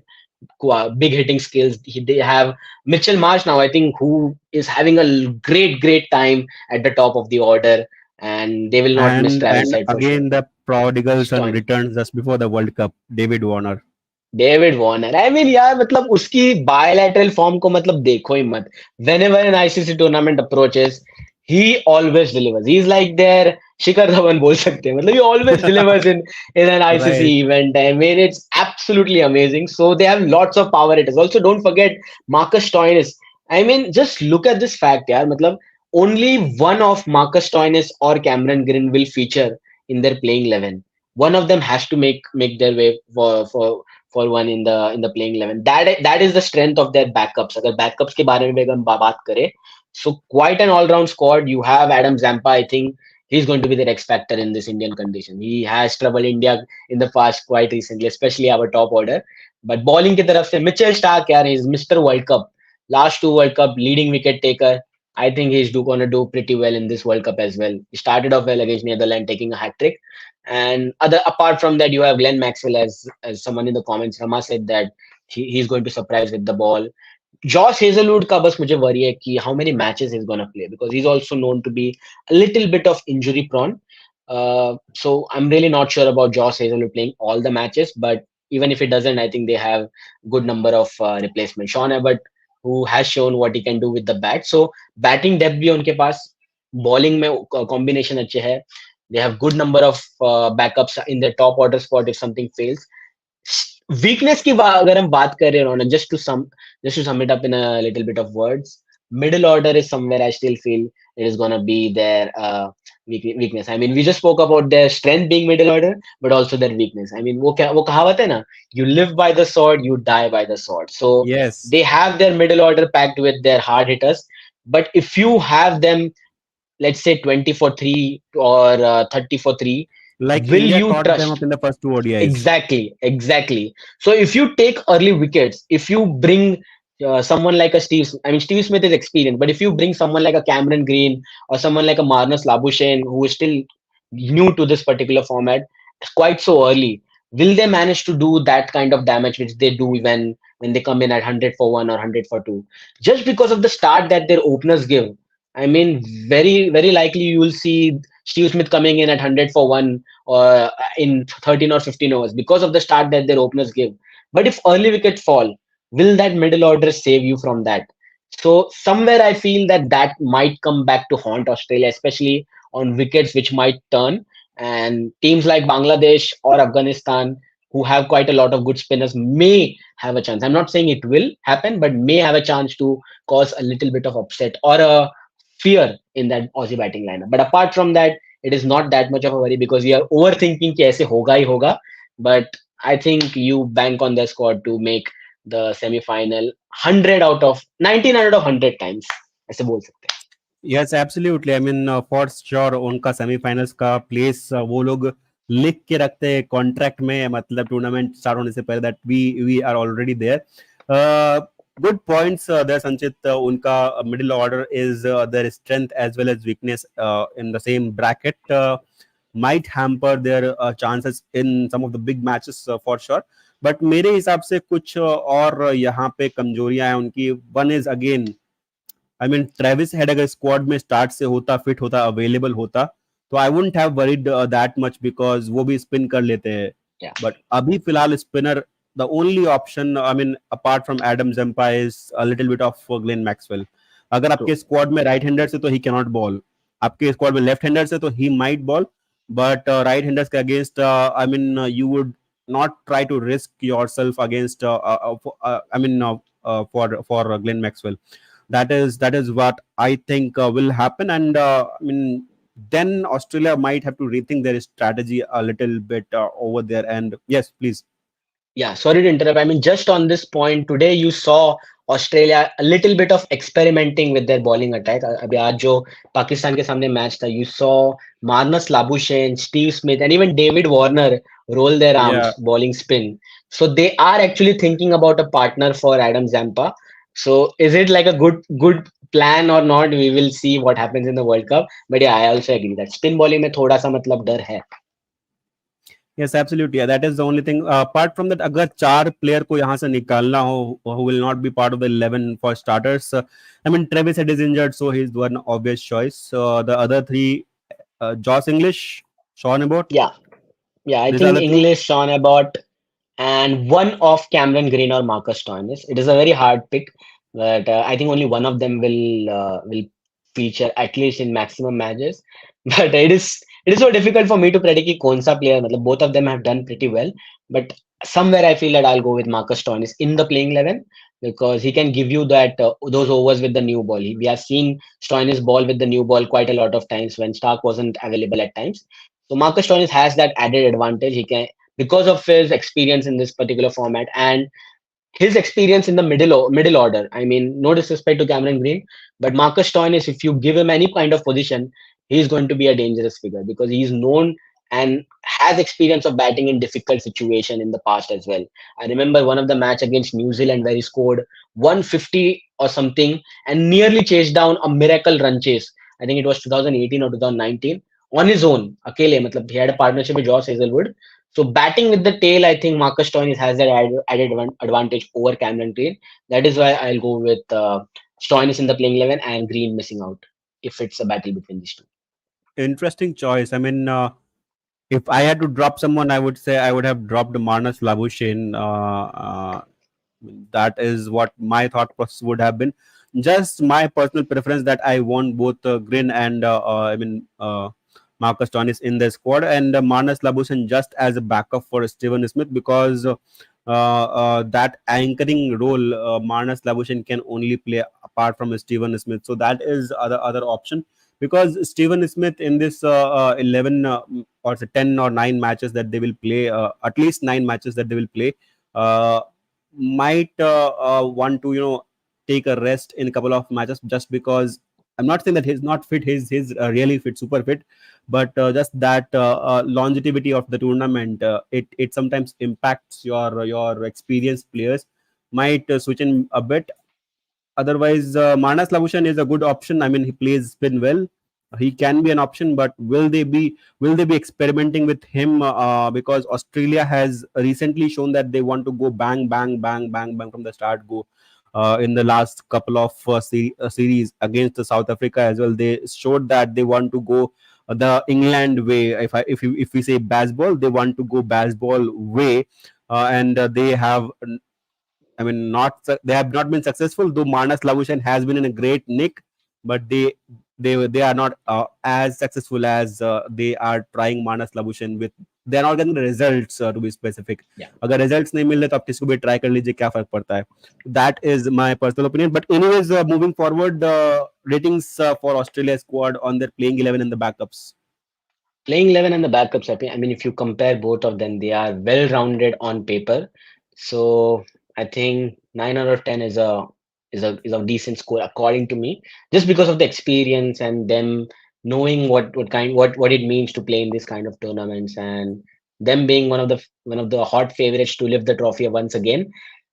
big hitting skills. They have Mitchell Marsh now, I think, who is having a great time at the top of the order, and they will not miss Travis And side for sure. again, the prodigal son Stoin. returns just before the World Cup, David Warner. David Warner, I mean यार, मतलब उसकी bilateral form को मतलब देखो ही मत. Whenever an ICC tournament approaches, he always delivers. He's like their Shikhar Dhawan बोल सकते हैं, मतलब he always delivers in an ICC Right. event. I mean, it's absolutely amazing. So they have lots of power hitters. Also, don't forget Marcus Stoinis. I mean, just look at this fact, यार, मतलब only one of Marcus Stoinis or Cameron Green will feature in their playing 11. One of them has to make their way for one in the playing 11. That is the strength of their backups. अगर backups के बारे में अगर हम बात करें, so quite an all-round squad. You have Adam Zampa. I think he's going to be the X factor in this Indian condition. He has troubled India in the past quite recently, especially our top order. But bowling की तरफ से Mitchell Stark, यार, he's Mr. World Cup. Last 2 World Cup leading wicket taker. I think he's going to do pretty well in this World Cup as well. He started off well against Netherlands, taking a hat trick. And apart from that, you have Glenn Maxwell, as someone in the comments, Rama said that he's going to surprise with the ball. Josh Hazelwood का बस मुझे worry है कि how many matches he's gonna play, because he's also known to be a little bit of injury prone. So I'm really not sure about Josh Hazelwood playing all the matches, but even if he doesn't, I think they have good number of replacements. Sean Abbott, who has shown what he can do with the bat. So batting depth भी है उनके पास, bowling में combination अच्छे है. They have good number of backups in their top order spot if something fails. Weakness की अगर हम बात कर रहे हैं, just to sum it up in a little bit of words, middle order is somewhere I still feel it is gonna be their weakness. I mean, we just spoke about their strength being middle order, but also their weakness. I mean, वो कहावत है ना, you live by the sword, you die by the sword. So Yes, they have their middle order packed with their hard hitters, but if you have them, let's say 20 for 3 or 30 for 3, like will India you taught them up trust? in the first two ODIs. Exactly, exactly. So if you take early wickets, if you bring someone like a I mean, Steve Smith is experienced, but if you bring someone like a Cameron Green or someone like a Marnus Labuschagne, who is still new to this particular format, quite so early, will they manage to do that kind of damage which they do when they come in at 100 for 1 or 100 for 2? Just because of the start that their openers give. I mean, very likely you will see Steve Smith coming in at 100 for 1 or in 13 or 15 overs because of the start that their openers give. But if early wicket fall, will that middle order save you from that? So somewhere I feel that that might come back to haunt Australia, especially on wickets which might turn. And teams like Bangladesh or Afghanistan, who have quite a lot of good spinners, may have a chance. I'm not saying it will happen, but may have a chance to cause a little bit of upset or a fear in that Aussie batting lineup. But apart from that, it is not that much of a worry because you are overthinking कि ऐसे होगा ही होगा. But I think you bank on their squad to make the semi-final 100 out of 19 out of 100 times. ऐसे बोल सकते हैं. Yes absolutely I mean for sure उनका semifinals का प्लेस वो लोग लिख के रखते हैं कॉन्ट्रैक्ट में, मतलब टूर्नामेंट स्टार्ट होने से पहले that we are already there. Good points there संचित. उनका middle order is their strength as well as weakness in the same bracket might hamper their chances in some of the big matches for sure. But मेरे हिसाब से कुछ और यहाँ पे कमजोरियां हैं उनकी. One is again I mean Travis head अगर स्क्वाड में स्टार्ट से होता, फिट होता, अवेलेबल होता, तो I wouldn't have worried that much because वो भी स्पिन कर लेते हैं. Yeah. बट अभी फिलहाल spinner the only option I mean apart from Adam Zampa is a little bit of Glenn Maxwell. अगर आपके स्क्वाड में राइट हैंडर से तो ही कैन नॉट बॉल, आपके स्क्वाड में लेफ्ट हैंडर से तो he might bowl, but right handers के against I mean you would not try to risk yourself against I mean for Glenn Maxwell. That is what I think will happen, and I mean then Australia might have to rethink their strategy a little bit over there. And yes, please. Yeah, sorry to interrupt. I mean, just on this point, today you saw Australia a little bit of experimenting with their bowling attack. अभी आज जो पाकिस्तान के सामने match था, you saw Marnus Labuschagne, Steve Smith, and even David Warner roll their Yeah. arms bowling spin. So they are actually thinking about a partner for Adam Zampa. So is it like a good plan or not? We will see what happens in the World Cup. But yeah, I also agree that spin bowling में थोड़ा सा मतलब डर है. Yes, absolutely. Yeah, that is the only thing. Apart from that, अगर चार player को यहाँ से निकालना हो, who will not be part of the 11 for starters, I mean Travis Head is injured, so he's one obvious choice. The other three, Josh English, Sean Abbott, Yeah, I these are think the three. English, Sean Abbott, and one of Cameron Green or Marcus Stoinis. It is a very hard pick, but I think only one of them will feature at least in maximum matches. But it is so difficult for me to predict कि कौन सा player. मतलब both of them have done pretty well, but somewhere I feel that I'll go with Marcus Stoinis in the playing 11 because he can give you that those overs with the new ball. We have seen Stoinis ball with the new ball quite a lot of times when Stark wasn't available at times. So Marcus Stoinis has that added advantage. He can, because of his experience in this particular format and his experience in the middle order. I mean, no disrespect to Cameron Green, but Marcus Stoinis, if you give him any kind of position, he's going to be a dangerous figure because he's known and has experience of batting in difficult situation in the past as well. I remember one of the match against New Zealand where he scored 150 or something and nearly chased down a miracle run chase. I think it was 2018 or 2019 on his own. Akele, matlab, he had a partnership with Josh Hazelwood. So batting with the tail, I think Marcus Stoinis has that advantage over Cameron Green. That is why I'll go with Stoinis in the playing 11 and Green missing out if it's a battle between these two. Interesting choice. I mean, if I had to drop someone, I would say I would have dropped Manas Labuschagne. That is what my thought process would have been. Just my personal preference that I want both Grin and Marcus Tonis in the squad, and Manas Labuschagne just as a backup for Steven Smith, because that anchoring role Manas Labuschagne can only play apart from Steven Smith. So that is other option, because Steven Smith in this 11 or say 10 or 9 matches that they will play, at least 9 matches that they will play, uh, might want to take a rest in a couple of matches, just because I'm not saying that he's not fit, he's really fit, super fit, but just that longevity of the tournament, it sometimes impacts your experienced players, might switch in a bit. Otherwise, Manas Labuschagne is a good option. I mean, he plays spin well. He can be an option, but will they be experimenting with him? Because Australia has recently shown that they want to go bang, bang, bang, bang, bang from the start. Go in the last couple of series against the South Africa as well. They showed that they want to go the England way. If we say baseball, they want to go baseball way, and they have, I mean, they have not been successful. Though Manas Labuschagne has been in a great nick, but they are not as successful as they are trying Manas Labuschagne with. They are not getting the results, to be specific. Yeah. अगर results नहीं मिल रहे तो आप किसी को भी try कर लीजिए, क्या फर्क पड़ता है. That is my personal opinion. But anyways, moving forward, ratings for Australia squad on their playing 11 and the backups. Playing 11 and the backups, I mean, if you compare both of them, they are well rounded on paper. So I think 9 out of 10 is a decent score according to me, just because of the experience and them knowing what it means to play in this kind of tournaments, and them being one of the hot favorites to lift the trophy once again.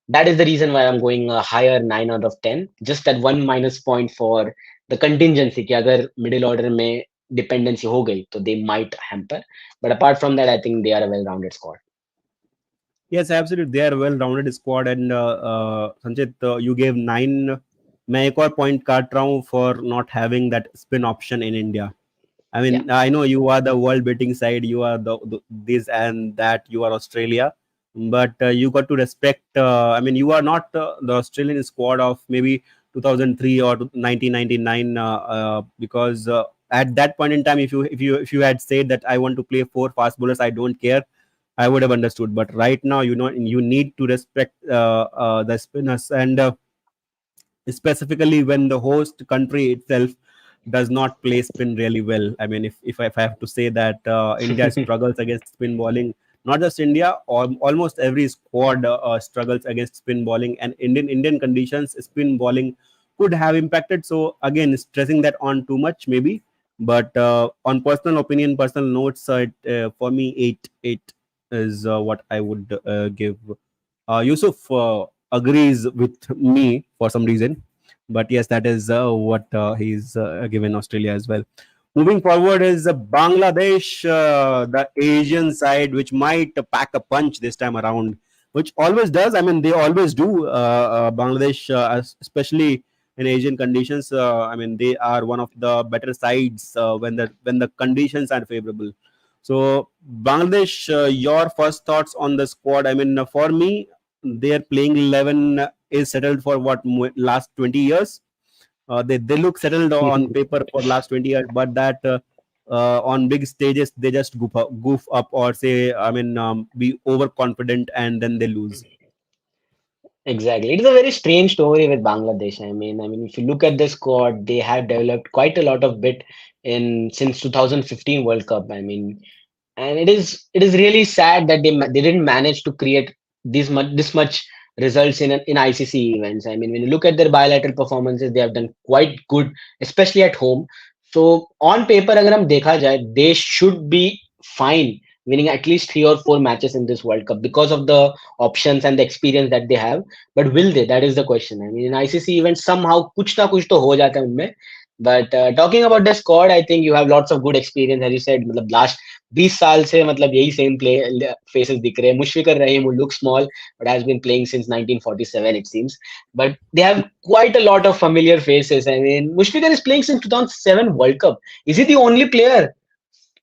That is the reason why I'm going a higher 9 out of 10. Just that one minus point for the contingency कि अगर middle order में dependency हो गई तो they might hamper. But apart from that, I think they are a well-rounded squad. Yes, absolutely. They are a well-rounded squad, and Sanchit, you gave 9. मैं एक और point काट रहा हूँ for not having that spin option in India. I Yeah. mean, I know you are the world betting side, you are the this and that, you are Australia, but you got to respect. I mean, you are not the Australian squad of maybe 2003 or 1999, because at that point in time, if you had said that I want to play 4 fast bowlers, I don't care, I would have understood. But right now, you need to respect the spinners, and specifically when the host country itself does not play spin really well. I mean, if I have to say that India struggles against spin bowling, not just India, almost every squad struggles against spin bowling, and Indian conditions, spin bowling could have impacted. So again, stressing that on too much maybe, but on personal opinion, personal notes, for me, eight is what I would give. Yusuf agrees with me for some reason, but yes, that is what he's given Australia as well. Moving forward is Bangladesh, the Asian side, which might pack a punch this time around, which always does. I mean, they always do. Bangladesh, especially in Asian conditions, I mean, they are one of the better sides when the conditions are favorable. So, Bangladesh, your first thoughts on the squad? I mean, for me, their playing 11 is settled for what, last 20 years. They look settled on paper for last 20 years, but that on big stages they just goof up, or say, I mean, be overconfident, and then they lose. Exactly. It is a very strange story with Bangladesh. I mean, if you look at the squad, they have developed quite a lot of bit in since 2015 World Cup. And it is really sad that they didn't manage to create this much results in ICC events. I mean, when you look at their bilateral performances, they have done quite good, especially at home. So on paper, अगर हम देखा जाए, they should be fine winning at least 3 or 4 matches in this World Cup because of the options and the experience that they have. But will they? That is the question. I mean, in ICC events, somehow कुछ ना कुछ तो हो जाता है उनमें. But talking about the squad, I think you have lots of good experience. As you said, मतलब last 20 साल से मतलब यही same play faces दिख रहे हैं. Mushfiqur Rahim, who looks small but has been playing since 1947, it seems. But they have quite a lot of familiar faces. I mean, Mushfiqur is playing since 2007 World Cup. Is he the only player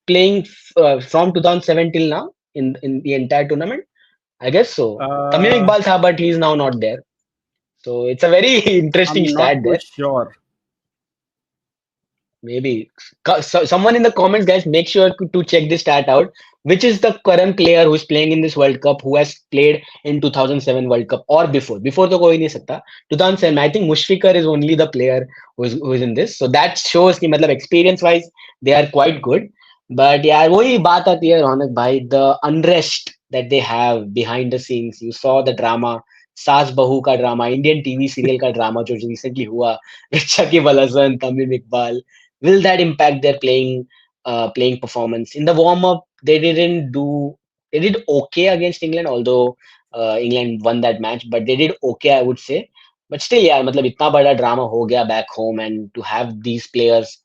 playing from 2007 till now in the entire tournament? I guess so. Tamim uh, Iqbal tha, but he's now not there. So it's a very interesting I'm not stat too there. sure. Maybe someone in the comments, guys, make sure to check this stat out. Which is the current player who's playing in this World Cup who has played in 2007 World Cup or before? Before तो कोई नहीं सकता. 2007, I think Mushfiqur is only the player who is in this. So that shows कि मतलब experience wise they are quite good. But यार वही बात आती है रौनक भाई, the unrest that they have behind the scenes. You saw the drama. सास बहू का ड्रामा, इंडियन टीवी सीरियल का ड्रामा जो रिसेंटली हुआ with Shakib Al Hasan, Tamim Iqbal. Will that impact their playing performance in the warm up? They did okay against England, although England won that match, but they did okay, I would say. But still, yeah, मतलब इतना बड़ा drama हो गया back home, and to have these players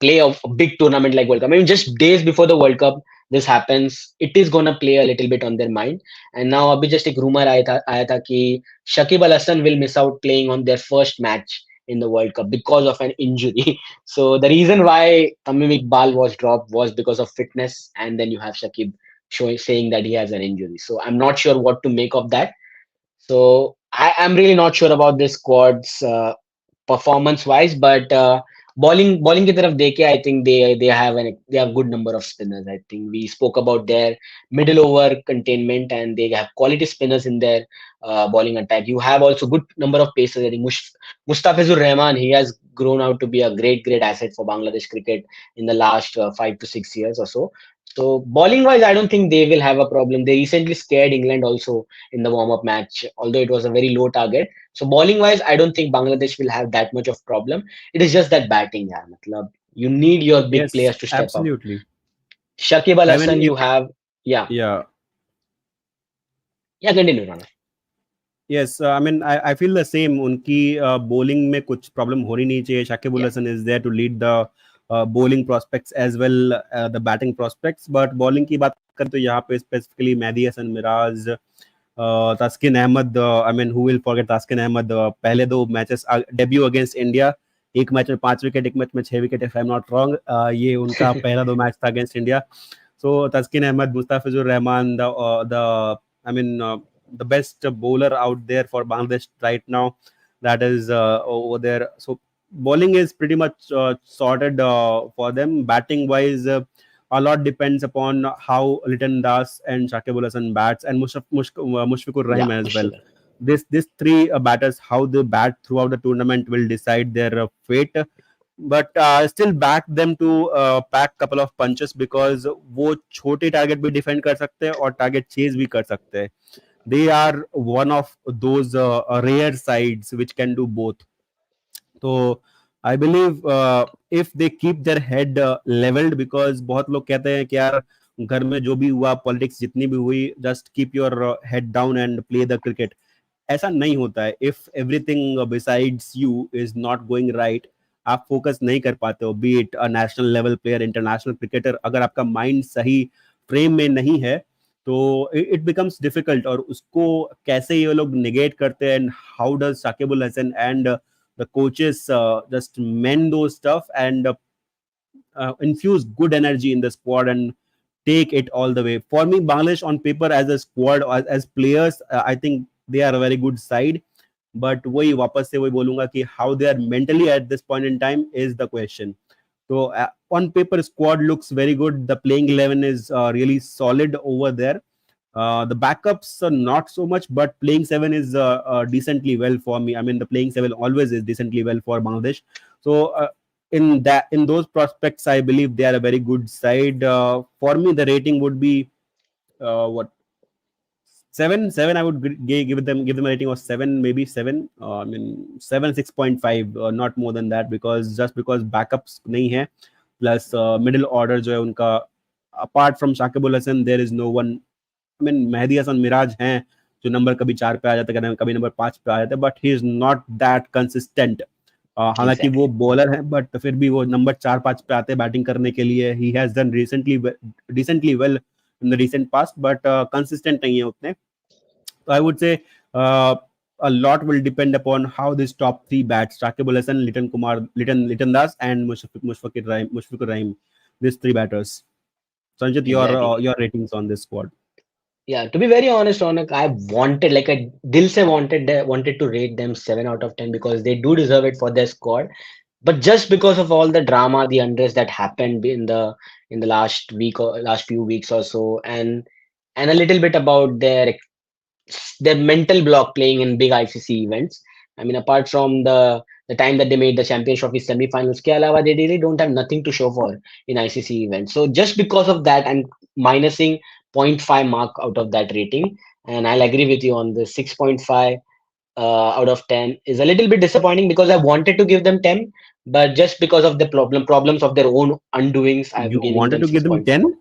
play a big tournament like World Cup. I mean, just days before the World Cup, this happens. It is gonna play a little bit on their mind. And now, अभी just एक rumor आया था कि Shakib Al Hasan will miss out playing on their first match in the World Cup because of an injury. So the reason why Tamim Iqbal was dropped was because of fitness, and then you have Shakib saying that he has an injury. So I'm not sure what to make of that. So I am really not sure about this squad's performance wise, but bowling की तरफ देखे, I think they have good number of spinners. I think we spoke about their middle over containment, and they have quality spinners in their bowling attack. You have also good number of pacers. I think Mustafizur Rahman, he has grown out to be a great asset for Bangladesh cricket in the last 5 to 6 years or so. So bowling wise, I don't think they will have a problem. They recently scared England also in the warm up match, although it was a very low target. So bowling wise, I don't think Bangladesh will have that much of problem. It is just that batting, yeah. Matlab, you need your big Yes, players to step up. absolutely. Shakib Al I mean, Hasan, you have, yeah, yeah. yeah. Continue, Rana. Yes, I mean, I feel the same. उनकी bowling में कुछ problem होनी नहीं चाहिए. Shakib Al Yeah, Hasan is there to lead the bowling prospects as well, the batting prospects. But bowling की बात करें तो यहाँ पे specifically Mehdi Hasan Miraz, Taskin Ahmed. I mean, who will forget Taskin Ahmed? पहले दो matches debut against India. एक match में 5 विकेट, एक मैच में 6 wicket, if I'm not wrong. ये उनका पहला दो मैच था against India. So Taskin Ahmed, Mustafizur Rahman, I mean, the best bowler out there for Bangladesh right now. That is over there. So bowling is pretty much sorted for them. Batting wise, a lot depends upon how Liton Das and Shakib Al Hasan bats, and Mushfiqur Rahim yeah, as well. Mushfiqur. This three batters, how they bat throughout the tournament will decide their fate. But still back them to pack couple of punches, because वो छोटे target भी defend कर सकते हैं और target chase भी कर सकते हैं. They are one of those rare sides which can do both. तो I believe if they keep their head levelled, because बहुत लोग कहते हैं कि यार घर में जो भी हुआ, पॉलिटिक्स जितनी भी हुई, just keep your head down and play the cricket. ऐसा नहीं होता है. If everything besides you is not going right, आप फोकस नहीं कर पाते हो, B it a national level player, international cricketer. अगर आपका माइंड सही फ्रेम में नहीं है तो इट बिकम्स डिफिकल्ट. और उसको कैसे ये लोग निगेट करते हैं, and how does Shakib Al Hasan and the coaches just mend those stuff and infuse good energy in the squad and take it all the way. For me, Bangladesh on paper as a squad, as players, I think they are a very good side. But वही वापस से वही बोलूंगा कि how they are mentally at this point in time is the question. So on paper, squad looks very good. The playing 11 is really solid over there. The backups are not so much, but playing seven is decently well for me. I mean, the playing seven always is decently well for Bangladesh. So in those prospects, I believe they are a very good side. For me, the rating would be what, seven. I would give them a rating of seven, maybe seven. I mean, 6.5, not more than that, because just because backups नहीं है, plus middle order जो है उनका, apart from Shakib Al Hasan, there is no one. I mean, Mehdi Hasan Miraj हैं जो number कभी 4 पे आ जाता है, कभी नंबर 5 पे आ जाता है, but he is not that consistent हालांकि वो Exactly. बॉलर है बट फिर भी वो नंबर 4-5 पे आते हैं बैटिंग करने के लिए. He has done recently well in the recent past but consistent नहीं है उतने. So I would say a lot will depend upon how this top three bats: Shakib Al Hasan, Litan Kumar, Litan Das, and Mushfiqur Rahim. These three batters. Sanjit, Exactly. your ratings on this squad? Yeah, to be very honest, Ronak, I wanted like a dil se wanted to rate them 7 out of 10 because they do deserve it for their squad. But just because of all the drama, the unrest that happened in the last week or last few weeks or so, and a little bit about their mental block playing in big ICC events. I mean, apart from the time that they made the Champions Trophy semi-finals, ke alawa, they really don't have nothing to show for in ICC events. So just because of that, I'm minusing zero point 0.5 mark out of that rating, and I'll agree with you on the 6.5 out of 10 is a little bit disappointing because I wanted to give them 10, but just because of the problems of their own undoings, You I'm giving wanted them to give them 6.5. 10?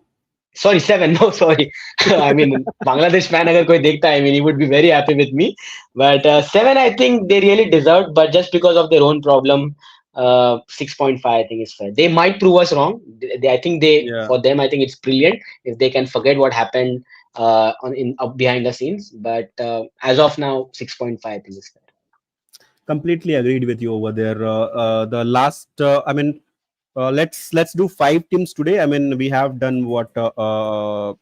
Sorry, 7. No, sorry. I mean, Bangladesh fan agar koi dekhta, I mean, he would be very happy with me. But 7, I think they really deserved. But just because of their own problem, 6.5, I think is fair. They might prove us wrong. I think Yeah, for them, I think it's brilliant if they can forget what happened on in up behind the scenes. But as of now, 6.5, I think is fair. completely agreed with you over there. The last, let's do five teams today. I mean, we have done what four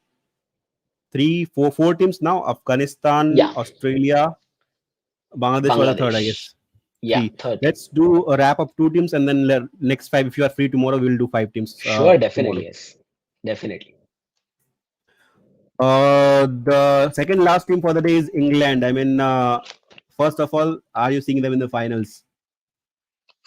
teams now. Afghanistan, Yeah, Australia, Bangladesh was the third, I Bangladesh. guess. Yeah, Three. third team. Let's do a wrap up two teams and then next five. If you are free tomorrow, we'll do five teams Sure, definitely, tomorrow. yes. Definitely. The second last team for the day is England. I mean, first of all, are you seeing them in the finals?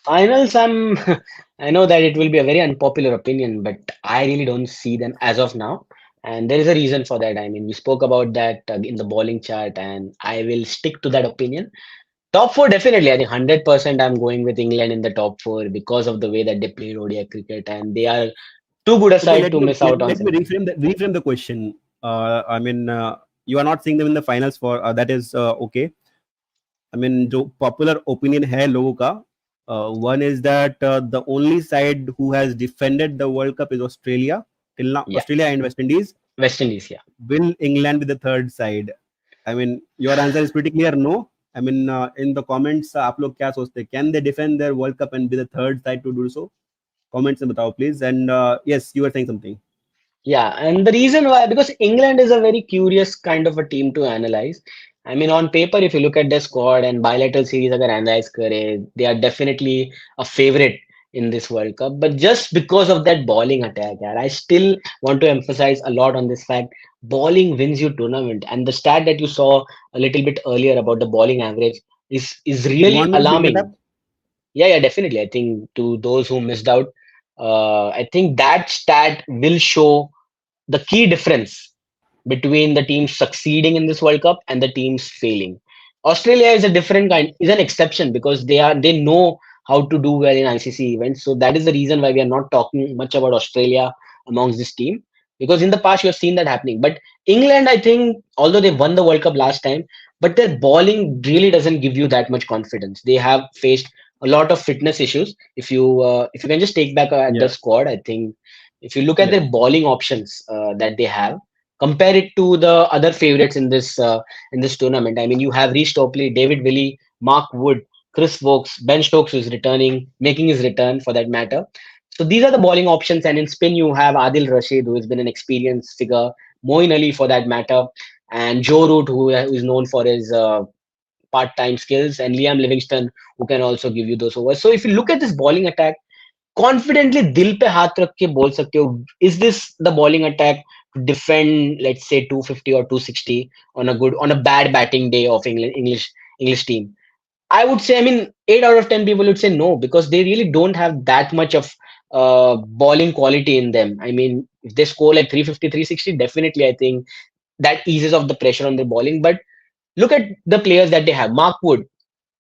Finals, I know that it will be a very unpopular opinion, but I really don't see them as of now. And there is a reason for that. I mean, we spoke about that in the bowling chart, and I will stick to that opinion. Top four, definitely. I think 100% I'm going with England in the top four because of the way that they played ODI cricket, and they are too good a Okay, side to miss out on let me semi. reframe the question. You are not seeing them in the finals for that is okay. I mean, जो popular opinion है लोगों का, one is that the only side who has defended the World Cup is Australia till now. Yeah, Australia and West Indies. West Indies. Yeah. Will England be the third side? I mean, your answer is pretty clear. No. I mean, in the comments, आप लोग क्या सोचते हैं? Can they defend their World Cup and be the third side to do so? Comments में बताओ please. And yes, you were saying something. Yeah, and the reason why, because England is a very curious kind of a team to analyze. I mean, on paper, if you look at their squad and bilateral series agar analyze kare, they are definitely a favorite in this World Cup. But just because of that bowling attack, yaar, I still want to emphasize a lot on this fact. Bowling wins you tournament. And the stat that you saw a little bit earlier about the bowling average is You really want me to bring that up? alarming. Yeah, yeah, definitely. I think to those who missed out, I think that stat will show the key difference between the teams succeeding in this World Cup and the teams failing. Australia is a different kind, is an exception because they know how to do well in ICC events. So that is the reason why we are not talking much about Australia amongst this team because in the past you have seen that happening. But England, I think, although they won the World Cup last time, but their bowling really doesn't give you that much confidence. They have faced a lot of fitness issues. If you can just take back at the Yeah, squad, I think if you look at yeah. their bowling options that they have, compare it to the other favorites in this tournament. I mean, you have Reece Topley, David Willey, Mark Wood, Chris Vokes, Ben Stokes is returning, making his return for that matter. So these are the bowling options, and in spin you have Adil Rashid, who has been an experienced figure, Moeen Ali for that matter, and Joe Root, who is known for his part-time skills, and Liam Livingston, who can also give you those overs. So if you look at this bowling attack, confidently दिल पे हाथ रख के बोल सकते हो is this the bowling attack to defend let's say 250 or 260 on a bad batting day of English team. I would say, I mean, 8 out of 10 people would say no because they really don't have that much of bowling quality in them. I mean, if they score like 350, 360, definitely I think that eases off the pressure on their bowling. But look at the players that they have. Mark Wood,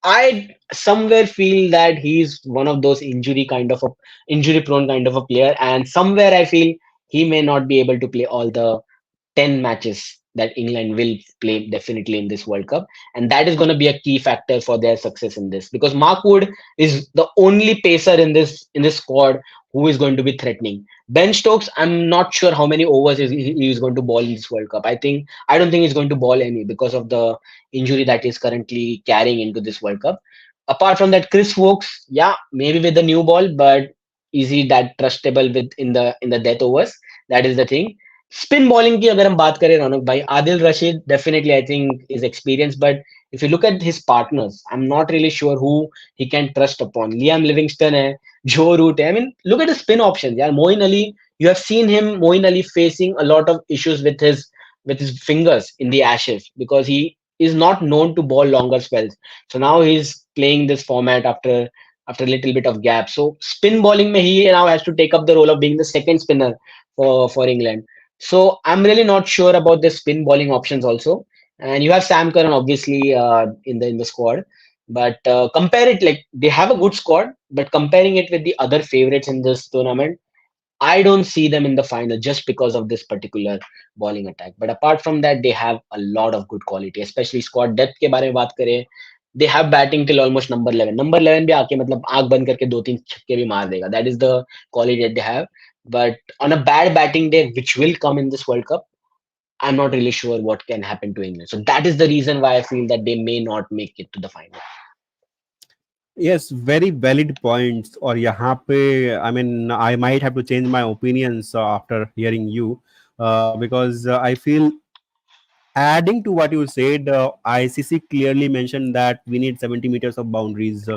I somewhere feel that he's one of those injury prone kind of a player, and somewhere I feel he may not be able to play all the 10 matches that England will play definitely in this World Cup, and that is going to be a key factor for their success in this, because Mark Wood is the only pacer in this squad who is going to be threatening. Ben Stokes, I'm not sure how many overs he is going to bowl in this World Cup. I don't think he's going to bowl any because of the injury that he's currently carrying into this World Cup. Apart from that, Chris Wokes, yeah, maybe with the new ball, but is he that trustable with in the death overs? That is the thing. Spin bowling की अगर हम बात करें रौनक भाई, Adil Rashid definitely I think is experienced, but if you look at his partners, I'm not really sure who he can trust upon. Liam Livingston है, Joe Root है. I mean, look at the spin options. Yeah, Moeen Ali, you have seen him, Moeen Ali facing a lot of issues with his fingers in the Ashes because he is not known to bowl longer spells. So now he's playing this format after a little bit of gap. So spin bowling, mein he now has to take up the role of being the second spinner for England. So I'm really not sure about the spin bowling options also. And you have Sam Curran obviously in the squad, but compare it, like they have a good squad, but comparing it with the other favorites in this tournament, I don't see them in the final just because of this particular bowling attack. But apart from that, they have a lot of good quality, especially squad depth के बारे में बात करें. They have batting till almost number 11. Number 11 भी आके मतलब आंख बंद करके दो तीन छक्के भी मार देगा. That is the quality that they have. But on a bad batting day, which will come in this World Cup, I'm not really sure what can happen to England. So that is the reason why I feel that they may not make it to the final. Yes, very valid points. और यहाँ पे I mean I might have to change my opinions after hearing you because I feel adding to what you said, ICC clearly mentioned that we need 70 meters of boundaries.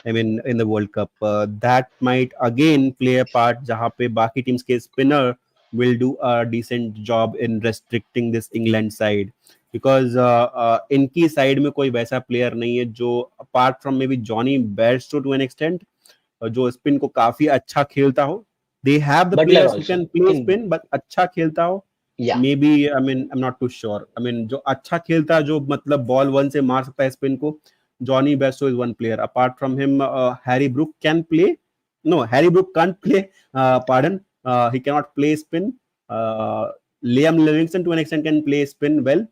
I mean, in the World Cup, that might again play a part. जहाँ पे बाकी teams के spinner will do a decent job in restricting this England side because इनकी side में कोई वैसा player नहीं है जो apart from maybe Johnny Bairstow to an extent जो spin को काफी अच्छा खेलता हो. They have the Butler players who also. can I play think, spin, but अच्छा खेलता हो. yeah. May be I mean I am not too sure. I mean जो अच्छा खेलता है, जो मतलब बॉल वन से मार सकता है स्पिन को, Jonny Bairstow is one player. Apart from him Harry Brook can play. No, Harry Brook can't play, pardon, he cannot play spin. Liam Livingston to an extent can play spin well.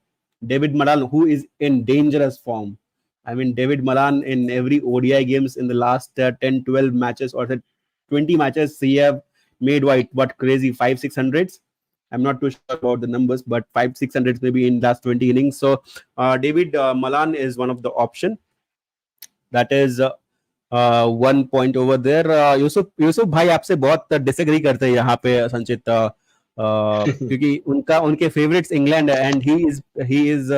David Malan, who is in dangerous form. I mean, David Malan in every ODI games in the last 10 12 matches or 20 matches, he have made what crazy 5 600s. I'm not too sure about the numbers, but 5 600s maybe in last 20 innings. So David Malan is one of the option. That is 1 point over there. Yusuf भाई आपसे बहुत disagree करते हैं यहाँ पे संचित, क्योंकि उनका उनके फेवरेट्स इंग्लैंड है and he is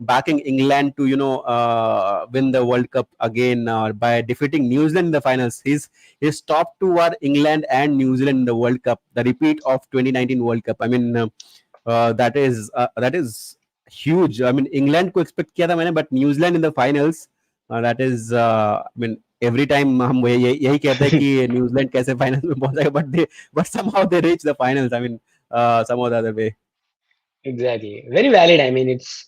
backing England to win the World Cup again by defeating New Zealand in the finals. His top two are England and New Zealand in the World Cup, the repeat of 2019 World Cup. I mean, that is huge. I mean, England को expect किया था मैंने, but New Zealand in the finals, that is I mean every time हम यही कहते हैं कि New Zealand कैसे फाइनल्स में पहुंचेगा, but somehow they reach the finals. I mean, somehow the other way. Exactly. Very valid. I mean, it's.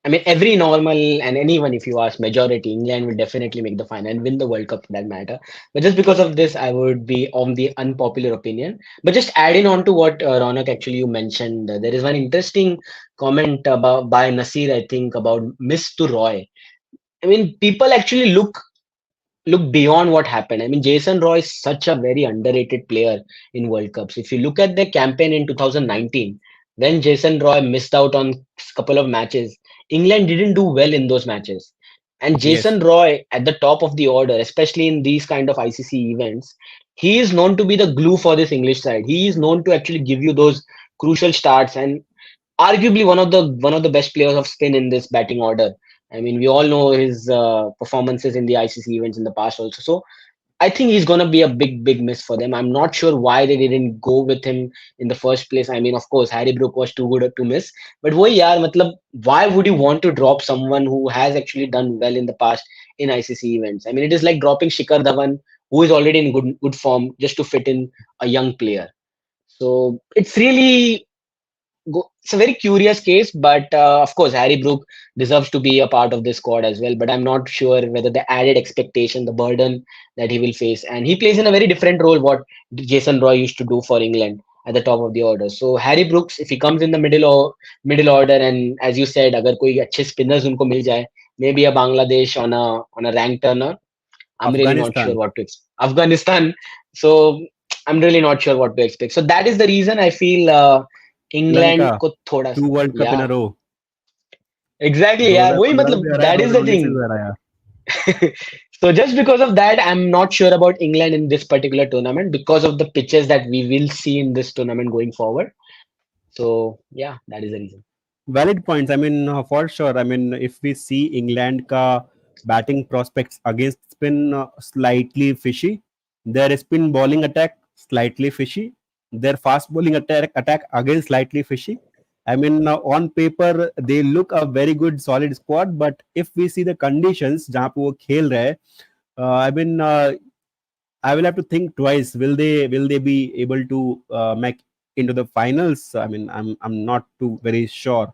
I mean, every normal and anyone, if you ask majority, England will definitely make the final and win the World Cup for that matter. But just because of this, I would be on the unpopular opinion. But just adding on to what Ronak actually you mentioned, there is one interesting comment about by Nasir, I think, about Miss to Roy. I mean, people actually look beyond what happened. I mean, Jason Roy is such a very underrated player in World Cups. If you look at the campaign in 2019, when Jason Roy missed out on a couple of matches, England didn't do well in those matches. And Yes. Jason Roy at the top of the order, especially in these kind of ICC events, he is known to be the glue for this English side. He is known to actually give you those crucial starts and arguably one of the best players of spin in this batting order. I mean, we all know his performances in the ICC events in the past also. So I think he's gonna be a big miss for them. I'm not sure why they didn't go with him in the first place. I mean, of course, Harry Brook was too good to miss. But why, yaar, matlab, why would you want to drop someone who has actually done well in the past in ICC events? I mean, it is like dropping Shikhar Dhawan, who is already in good form, just to fit in a young player. So it's really it's a very curious case, but of course, Harry Brook deserves to be a part of this squad as well. But I'm not sure whether the added expectation, the burden that he will face, and he plays in a very different role what Jason Roy used to do for England. at the top of the order. So Harry Brooks, if he comes in the middle order, and as you said, अगर कोई अच्छे spinners उनको मिल जाए, maybe a Bangladesh on a rank turner, I'm really not sure Afghanistan, what to expect. Afghanistan, so I'm really not sure what to expect. So that is the reason I feel Sri Lanka, England को थोड़ा 2 सा, world cup इन अ yeah, रो, exactly, yeah, वही 2015 में मतलब भी हराया, that is the 2019 में thing. भी हराया. So just because of that, I'm not sure about England in this particular tournament because of the pitches that we will see in this tournament going forward. So yeah, that is the reason. Valid points. I mean, for sure. I mean, if we see England ka batting prospects against spin slightly fishy, their spin bowling attack slightly fishy, their fast bowling attack again slightly fishy. I mean, on paper they look a very good solid squad, but if we see the conditions जहाँ पे वो खेल रहे हैं, I mean, I will have to think twice. Will they be able to make into the finals? I mean, I'm not too very sure.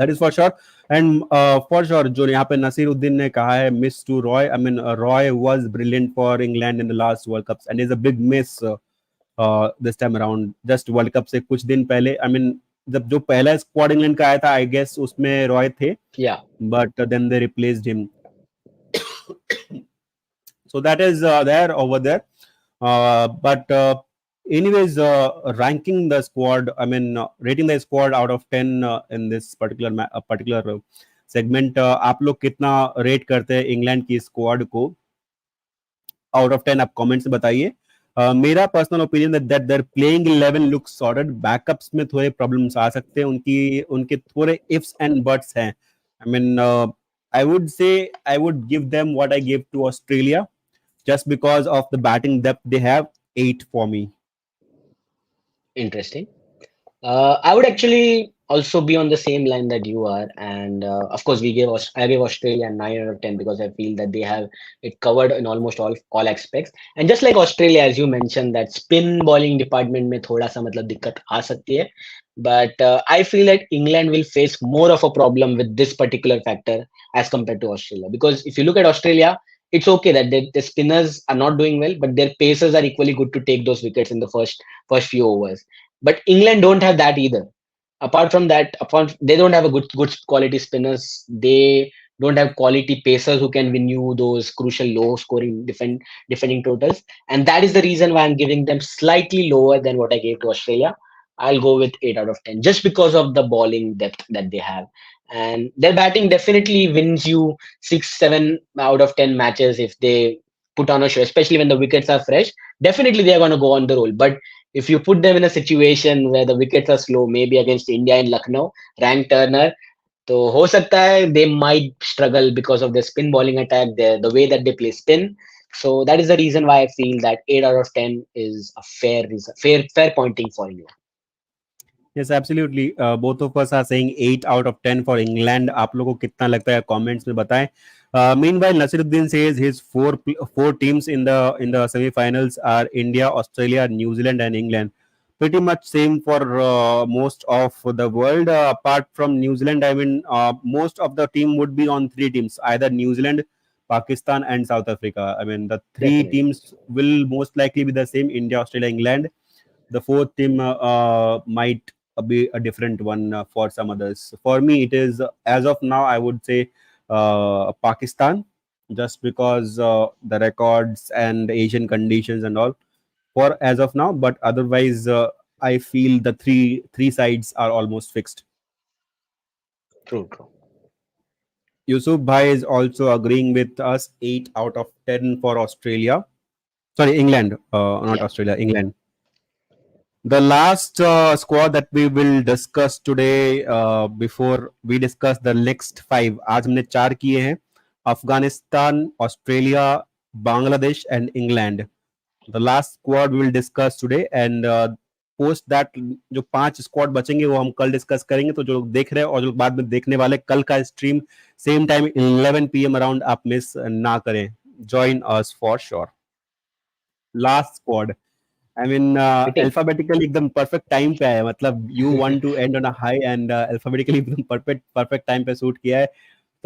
That is for sure. And for sure जो यहाँ पे नसीरुद्दीन ने कहा है miss to Roy, I mean Roy was brilliant for England in the last world cups and is a big miss this time around. Just world cup से कुछ दिन पहले, आई मीन जब जो पहला स्क्वाड इंग्लैंड का आया था, आई गेस उसमें रॉय थे, Yeah, but then they replaced him. So that is there over there. But anyways, ranking the squad, I mean, rating the squad out of 10 in this particular segment, आप लोग कितना rate करते हैं England की squad को out of 10? आप comments में बताइए. मेरा personal opinion that their playing 11 looks sorted. Backups में थोड़े प्रॉब्लम्स आ सकते हैं, उनके थोड़े इफ्स एंड बट्स हैं. आई mean, I would say I would give them what I give to Australia just because of the batting depth they have. 8 for me. interesting. I would actually also be on the same line that you are, and of course, I gave Australia a 9 out of 10 because I feel that they have it covered in almost all aspects. And just like Australia, as you mentioned, that spin bowling department में थोड़ा सा मतलब दिक्कत आ सकती है. But I feel that England will face more of a problem with this particular factor as compared to Australia. Because if you look at Australia, it's okay that the spinners are not doing well, but their pacers are equally good to take those wickets in the first few overs. But England don't have that either. Apart from that, they don't have a good quality spinners. They don't have quality pacers who can win you those crucial low scoring defending totals. And that is the reason why I'm giving them slightly lower than what I gave to Australia. I'll go with 8 out of 10 just because of the bowling depth that they have. And their batting definitely wins you 6, 7 out of 10 matches if they put on a show, especially when the wickets are fresh. Definitely they are going to go on the roll. But if you put them in a situation where the wickets are slow, maybe against India in Lucknow, rank turner, तो हो सकता है they might struggle because of their spin bowling attack, the way that they play spin. So that is the reason why I feel that 8 out of 10 is a fair reason, fair pointing for you. Yes, absolutely. Both of us are saying 8 out of 10 for England. आप लोगों को कितना लगता है comments में बताएं. Meanwhile, Nasiruddin says his four teams in the semi-finals are India, Australia, New Zealand, and England. Pretty much same for most of the world. Apart from New Zealand, I mean, most of the team would be on three teams, either New Zealand, Pakistan, and South Africa. I mean, the three Definitely. teams will most likely be the same: India, Australia, England. The fourth team might be a different one for some others. For me, it is as of now, I would say Pakistan, just because the records and Asian conditions and all. For as of now, but otherwise, I feel the three sides are almost fixed. True, true. Yusuf Bhai is also agreeing with us. 8 out of 10 for Australia. Sorry, England, not Yeah. Australia. England. The last squad that we will discuss today, before we discuss the next five, आज हमने चार किए हैं: Afghanistan, Australia, Bangladesh and England. The last squad we will discuss today, and post that जो पांच squad बचेंगे वो हम कल डिस्कस करेंगे. तो जो लोग देख रहे हैं और जो लोग बाद में देखने वाले, कल का stream same time 11 PM around आप मिस ना करें. Join us for sure. Last squad. I mean, Fitting. Alphabetically एकदम परफेक्ट टाइम पे है. मतलब you want to end on a high end alphabetically एकदम परफेक्ट टाइम पे शूट किया है.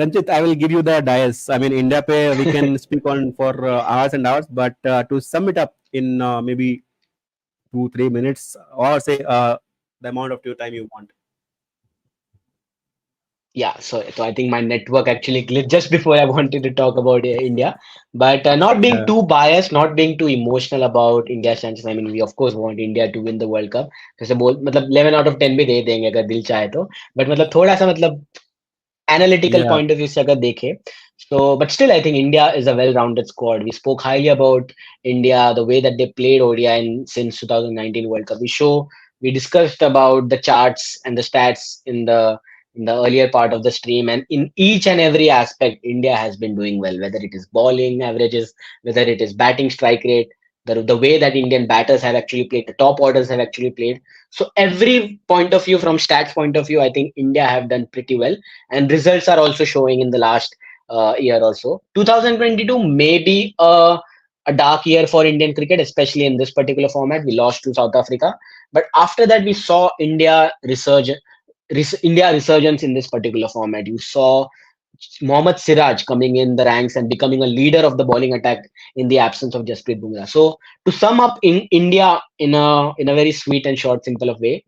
Sanchit, I will give you the dice. I mean, India पे we can speak on for hours and hours, but to sum it up in may be 2-3 minutes, or say the amount of your time you want. Yeah, so I think my network actually glitched just before I wanted to talk about India, but not being Yeah, too biased, not being too emotional about India's chances. I mean, we of course want India to win the World Cup. जैसे बोल मतलब 11 out of 10 भी दे देंगे अगर दिल चाहे तो, but मतलब थोड़ा सा मतलब analytical yeah, point of view से अगर देखें, so but still I think India is a well-rounded squad. We spoke highly about India, the way that they played ODI since 2019 World Cup. We discussed about the charts and the stats in the earlier part of the stream, and in each and every aspect India has been doing well, whether it is bowling averages, whether it is batting strike rate, the way that Indian batters have actually played, the top orders have actually played. So every point of view, from stats point of view, I think India have done pretty well, and results are also showing in the last year or so. 2022 may be a dark year for Indian cricket, especially in this particular format. We lost to South Africa, but after that we saw India resurgence in this particular format. You saw Mohammad Siraj coming in the ranks and becoming a leader of the bowling attack in the absence of Jasprit Bumrah. So to sum up in India in a very sweet and short, simple of way,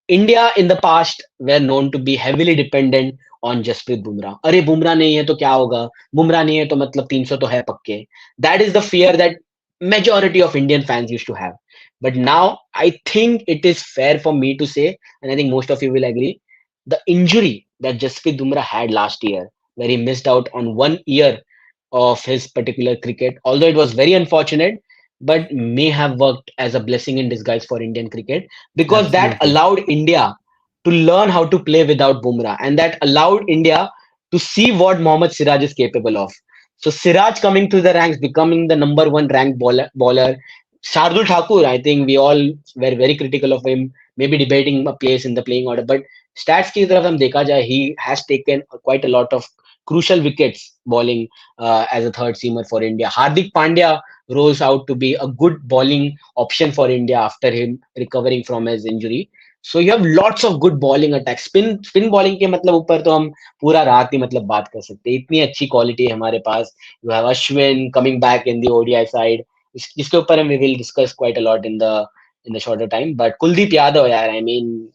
India in the past were known to be heavily dependent on Jasprit Bumrah. अरे बुमराह नहीं है तो क्या होगा? बुमराह नहीं है तो मतलब 300 तो है पक्के. That is the fear that majority of Indian fans used to have. But now I think it is fair for me to say, and I think most of you will agree, the injury that Jasprit Bumrah had last year, where he missed out on 1 year of his particular cricket, although it was very unfortunate, but may have worked as a blessing in disguise for Indian cricket, because that absolutely. allowed India to learn how to play without Bumrah, and that allowed India to see what Mohammad Siraj is capable of. So Siraj coming through the ranks, becoming the number one ranked bowler. Shardul Thakur, I think we all were very critical of him, maybe debating a place in the playing order. But stats की तरफ हम देखा जाए, he has taken quite a lot of crucial wickets bowling as a third seamer for India. Hardik Pandya rose out to be a good bowling option for India after him recovering from his injury. So you have lots of good bowling attacks. Spin bowling के मतलब ऊपर तो हम पूरा रात ही मतलब बात कर सकते हैं. इतनी अच्छी क्वालिटी है हमारे पास. You have Ashwin coming back in the ODI side. इसके ऊपर हम we will discuss quite a lot in the shorter time. But Kuldeep Yadav, यार, I mean,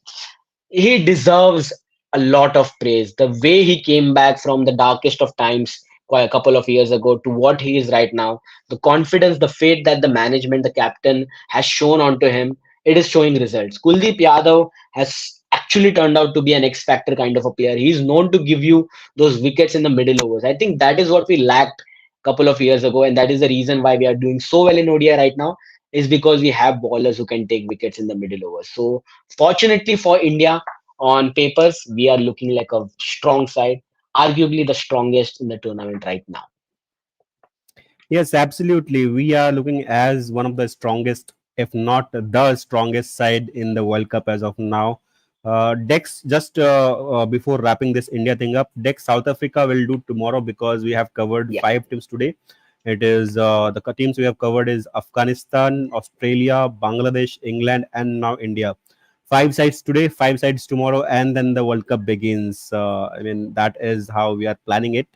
he deserves a lot of praise. The way he came back from the darkest of times quite a couple of years ago to what he is right now, the confidence, the faith that the management, the captain has shown onto him, it is showing results. Kuldeep Yadav has actually turned out to be an X factor kind of a player. He's known to give you those wickets in the middle overs. I think that is what we lacked a couple of years ago, and that is the reason why we are doing so well in ODI right now. Is because we have bowlers who can take wickets in the middle overs. So fortunately for India, on papers, we are looking like a strong side, arguably the strongest in the tournament right now. Yes, absolutely. We are looking as one of the strongest, if not the strongest side in the World Cup as of now. Dex, just before wrapping this India thing up, Dex South Africa will do tomorrow because we have covered Yeah. 5 teams today. It is the teams we have covered is Afghanistan, Australia, Bangladesh, England, and now India. 5 sides today, 5 sides tomorrow, and then the World Cup begins. I mean, that is how we are planning it.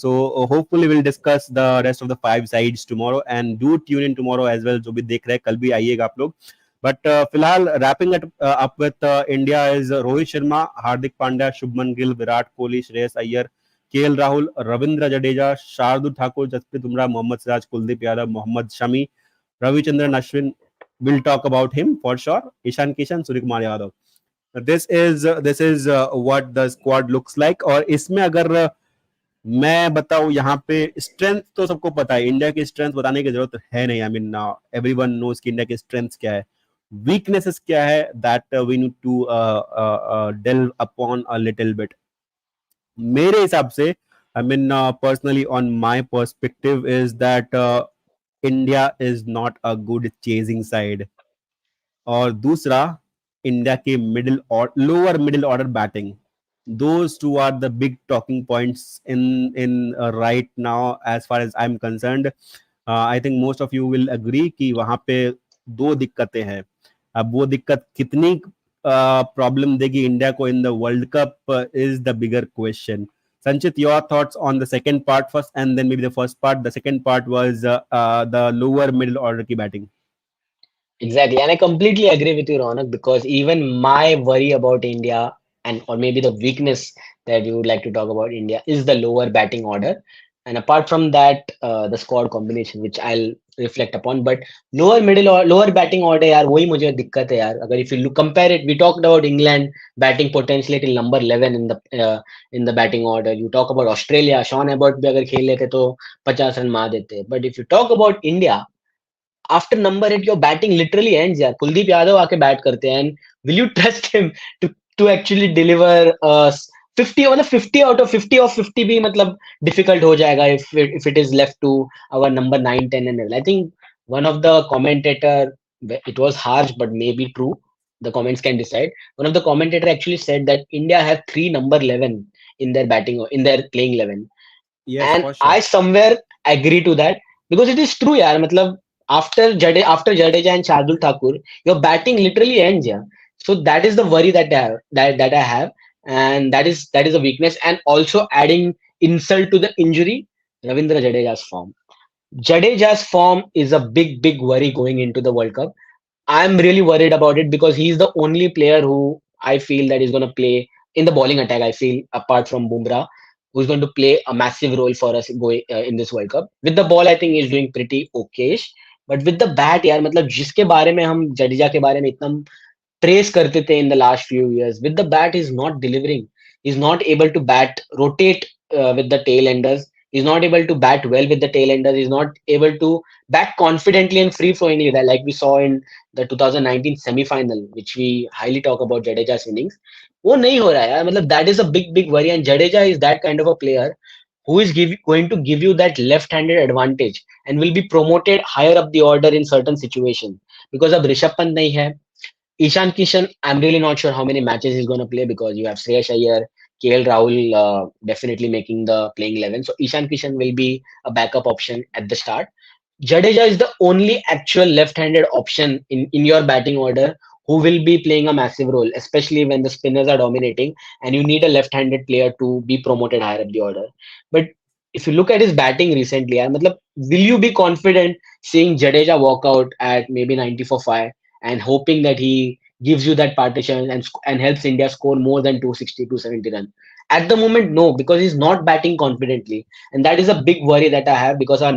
So hopefully we'll discuss the rest of the 5 sides tomorrow, and do tune in tomorrow as well. जो भी देख रहे हैं कल भी आइएगा आप लोग. But फिलहाल wrapping it up with India is Rohit Sharma, Hardik Pandya, Shubman Gill, Virat Kohli, Shreyas Iyer, KL Rahul, Ravindra Jadeja, Shardul Thakur, Jasprit Bumrah, Mohammad Siraj, Kuldeep Yadav, Mohammad Shami, Ravichandran Ashwin. We'll talk about him for sure. Ishan Kishan, Suryakumar Yadav. This is what the squad looks like. और इसमें अगर मैं बताऊं यहाँ पे strength तो सबको पता है. इंडिया की स्ट्रेंथ बताने की जरूरत है नहीं. आई मीन एवरीवन नोज कि इंडिया की स्ट्रेंथ क्या है, वीकनेसेस क्या है, that we need to delve upon a little bit. मेरे हिसाब से I mean personally on my perspective is that India is not a good chasing side. और दूसरा, इंडिया के मिडिल और lower middle order batting, those two are the big talking points in right now as far as I'm concerned. I think most of you will agree कि वहां पे दो दिक्कतें हैं. अब वो दिक्कत कितनी प्रॉब्लम देगी इंडिया को इन the world cup is the bigger question. Sanchit, your thoughts on the second part first, and then maybe the first part. The second part was the lower middle order की batting. Exactly, and I completely agree with you, Ronak, because even my worry about India and or maybe the weakness that we would like to talk about India is the lower batting order. And apart from that, the squad combination, which I'll reflect upon. But lower batting order, यार वही मुझे दिक्कत है यार. अगर if you look compare it, we talked about England batting potentially till number 11 in the batting order. You talk about Australia, Sean Abbott भी अगर खेल लेते तो 50 रन मार देते. But if you talk about India, after number 8 your batting literally ends यार. कुलदीप यादव आके bat करते हैं and will you trust him to to actually deliver 50 मतलब 50 आउट ऑफ 50 ऑफ 50 भी मतलब डिफिकल्ट हो जाएगा if it is left to our number 9 10 and 11. I think one of the commentator, it was harsh but maybe true, the comments can decide. One of the commentator actually said that India have three number 11 in their batting in their playing 11, Yes, and for I sure. somewhere agree to that because it is true, yaar. Matlab, after Jadeja and Shardul Thakur, your batting literally ends, yeah. So that is the worry that I have, that I have, and that is a weakness. And also adding insult to the injury, Ravindra Jadeja's form. Jadeja's form is a big worry going into the World Cup. I'm really worried about it because he's the only player who I feel that is going to play in the bowling attack. I feel apart from Bumrah, who's going to play a massive role for us going in this World Cup. With the ball, I think he's doing pretty okayish. But with the bat, यार मतलब जिसके बारे में हम जडेजा के बारे में इतना praise करते थे in the last few years. With the bat, he's not delivering. He's not able to bat, rotate with the tail enders. He's not able to bat well with the tail enders. He's not able to bat confidently and free flowingly, like we saw in the 2019 semi-final, which we highly talk about Jadeja's innings. वो नहीं हो रहा है यार. मतलब that is a big worry, and Jadeja is that kind of a player who is going to give you that left-handed advantage and will be promoted higher up the order in certain situations. Because अब ऋषभ पंत नहीं है, Ishan Kishan, I'm really not sure how many matches he's going to play because you have Shreyas Iyer, KL Rahul definitely making the playing 11. So Ishan Kishan will be a backup option at the start. Jadeja is the only actual left-handed option in your batting order who will be playing a massive role, especially when the spinners are dominating and you need a left-handed player to be promoted higher up the order. But if you look at his batting recently, matlab, will you be confident seeing Jadeja walk out at maybe 90 for 5 and hoping that he gives you that partition and helps India score more than 260, 270 runs? At the moment, no, because he's not batting confidently. And that is a big worry that I have because our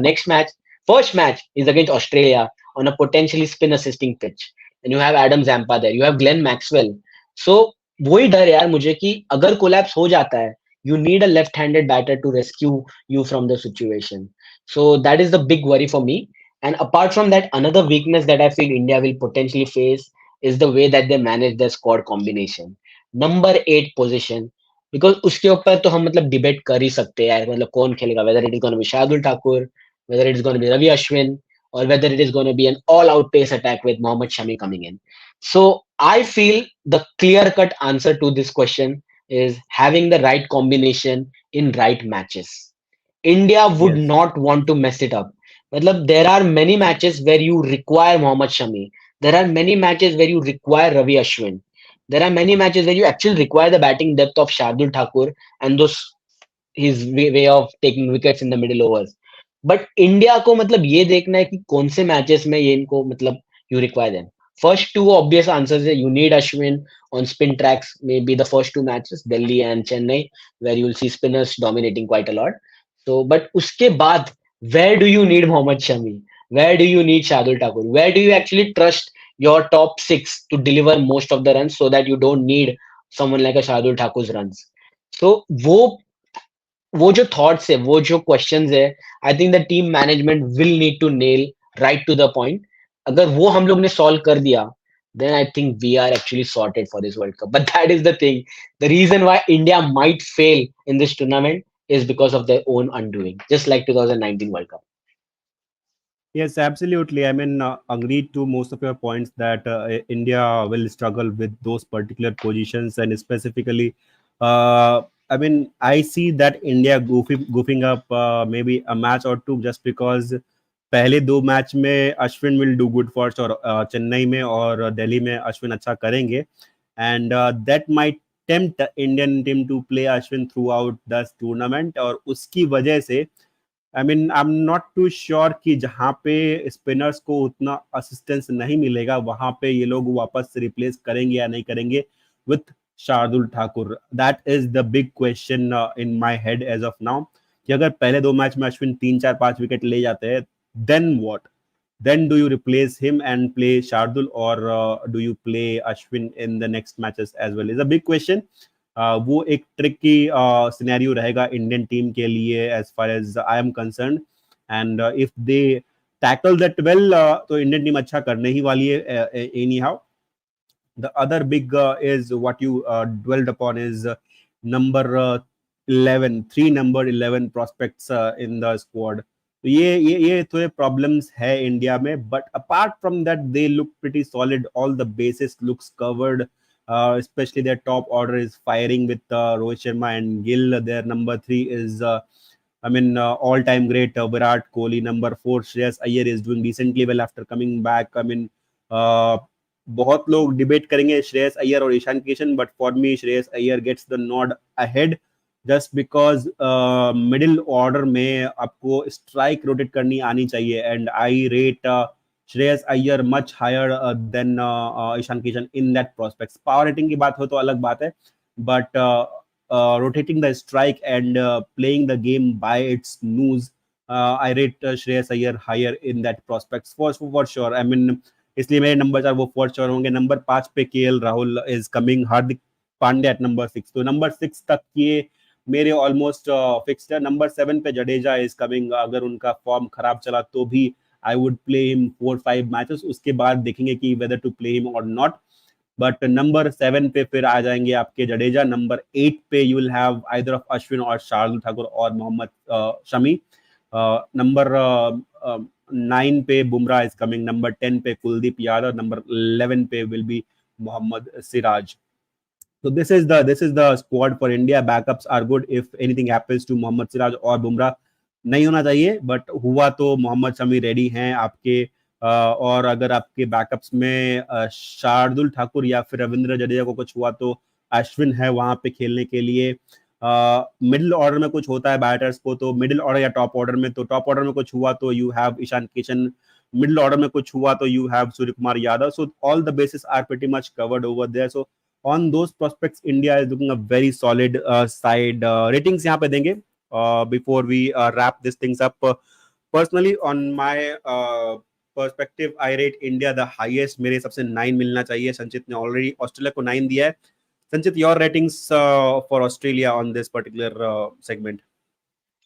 first match is against Australia on a potentially spin assisting pitch. And you have Adam Zampa there, you have Glenn Maxwell. So वही डर है यार मुझे कि अगर collapse हो जाता है, you need a left-handed batter to rescue you from the situation. So that is the big worry for me. And apart from that, another weakness that I feel India will potentially face is the way that they manage their squad combination. Number 8 position, because उसके ऊपर तो हम मतलब debate कर ही सकते हैं यार, मतलब कौन खेलेगा, whether it is going to be Shardul Thakur, whether it is going to be Ravi Ashwin, or whether it is going to be an all-out pace attack with Mohammad Shami coming in. So I feel the clear-cut answer to this question is having the right combination in right matches. India would Yes. not want to mess it up. Matlab, there are many matches where you require Mohammad Shami. There are many matches where you require Ravi Ashwin. There are many matches where you actually require the batting depth of Shardul Thakur and those his way of taking wickets in the middle overs. But India को मतलब ये देखना है कि कौन से matches में ये इनको मतलब you require them. First two obvious answers है, you need Ashwin on spin tracks, maybe the first two matches, Delhi and Chennai, where you'll see spinners dominating quite a lot. So, but उसके बाद, where do you need Mohammad Shami? Where do you need Shardul Thakur? Where do you actually trust your top six to deliver most of the runs so that you don't need someone like a Shardul Thakur's runs? So वो जो thoughts है, वो जो questions है, I think the team management will need to nail right to the point. अगर वो हम लोग ने सॉल्व कर दिया, then I think we are actually sorted for this World Cup. But that is the thing. The reason why India might fail in this tournament is because of their own undoing, just like 2019 World Cup. Yes, absolutely. I mean, agreed to most of your points that India will struggle with those particular positions, and specifically, I mean, I see that India goofing up maybe a match or two just because पहले दो match में Ashwin will do good for और चेन्नई में और दिल्ली में अश्विन अच्छा करेंगे and that might tempt Indian team to play Ashwin throughout the tournament और उसकी वजह से I mean I am not too sure कि जहाँ पे स्पिनर्स को उतना असिस्टेंस नहीं मिलेगा वहां पे ये लोग वापस से रिप्लेस करेंगे या नहीं करेंगे with Shardul Thakur. That is the big question in my head as of now कि अगर पहले 2 मैच में अश्विन 3 4 5 विकेट ले जाते हैं, then what? Then do you replace him and play Shardul, or do you play Ashwin in the next matches as well? Is a big question. वो एक tricky scenario रहेगा इंडियन टीम के लिए as far as I am concerned. And if they tackle that well तो Indian team अच्छा करने ही वाली है anyhow. The other big is what you dwelled upon is number 11, three number 11 prospects in the squad. तो ये थोड़े problems है इंडिया में, but apart from that they look pretty solid. All the bases looks covered. Especially their top order is firing with Rohit Sharma and Gill. Their number 3 is all-time great Virat Kohli. Number 4 Shreyas Iyer is doing decently well after coming back. Uh, बहुत लोग debate करेंगे श्रेयस अय्यर और Ishan Kishan, but for me Shreyas Iyer gets the nod ahead just because middle order में आपको strike rotate करनी आनी चाहिए. And I rate Shreyas Iyer much higher than Ishan Kishan in that prospects. Power rating की बात हो तो अलग बात है, but rotating the strike and playing the game by its nose, I rate Shreyas Iyer higher in that prospects for sure. I mean, इसलिए मेरे number 4 वो फॉर श्योर होंगे. नंबर 5 पे KL Rahul is coming, Hardik Pandya at number 6. तो number 6 तक ये मेरे almost fixed है. नंबर 7 पे जडेजा इज कमिंग. अगर उनका फॉर्म खराब चला तो भी I would play him 4-5 matches, उसके बाद देखेंगे कि वेदर टू प्ले हिम और नॉट. बट नंबर 7 पे फिर आ जाएंगे आपके जडेजा. नंबर 8 पे you will have either of Ashwin और शार्दुल ठाकुर और मोहम्मद शमी. नंबर 9 पे बुमराह इज कमिंग. नंबर 10 पे कुलदीप यादव. नंबर 11 पे will be Mohammed Siraj. So this is the squad for India. Backups are good if anything happens to Mohammed Siraj और बुमराह. नहीं होना चाहिए, बट हुआ तो मोहम्मद शमी रेडी हैं आपके. और अगर आपके बैकअप्स में शार्दुल ठाकुर या फिर रविंद्र जडेजा को कुछ हुआ तो अश्विन है वहां पे खेलने के लिए. मिडिल ऑर्डर में कुछ होता है बैटर्स को तो मिडिल ऑर्डर या टॉप ऑर्डर में, तो टॉप ऑर्डर में कुछ हुआ तो you have Ishan Kishan. Middle order में कुछ हुआ तो you have Surya Kumar Yadav. So all the basis are pretty much covered over there. So on those prospects India is looking a very solid side. Ratings यहाँ पे देंगे before we wrap this things up. Personally on my perspective I rate India the highest. मेरे हिसाब से 9 मिलना चाहिए. संचित ने ऑलरेडी ऑस्ट्रेलिया को 9 दिया है. Sanchit, your ratings for Australia on this particular segment?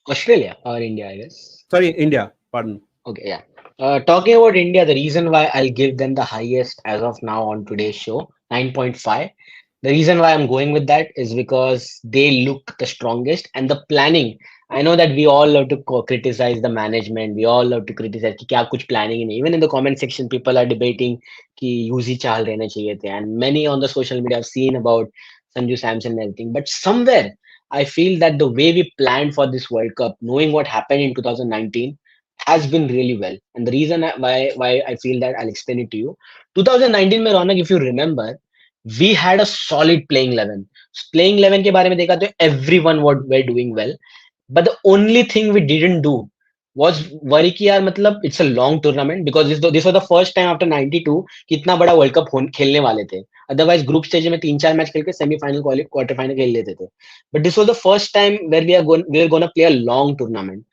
Australia or India, I guess. Sorry, India. Pardon. Okay, yeah. Talking about India, the reason why I'll give them the highest as of now on today's show, 9.5. The reason why I'm going with that is because they look the strongest and the planning. I know that we all love to criticize the management. We all love to criticize कि क्या कुछ planning नहीं. Even in the comment section, people are debating कि UG चाल रहने चाहिए थे. And many on the social media have seen about Sanju Samson and everything. But somewhere, I feel that the way we planned for this World Cup, knowing what happened in 2019, has been really well. And the reason why I feel that, I'll explain it to you. 2019 में रौनक, if you remember, we had a solid playing 11. Playing 11 के बारे में देखा तो everyone were doing well. But the only thing we didn't do was worry कि यार मतलब it's a long tournament, because this was the first time after 92 कि इतना बड़ा वर्ल्ड कप खेलने वाले थे. अदरवाइज ग्रुप स्टेज में 3-4 मैच खेल के सेमीफाइनल क्वार्टर फाइनल खेल लेते थे. But this was the first time where we are gonna play a long tournament.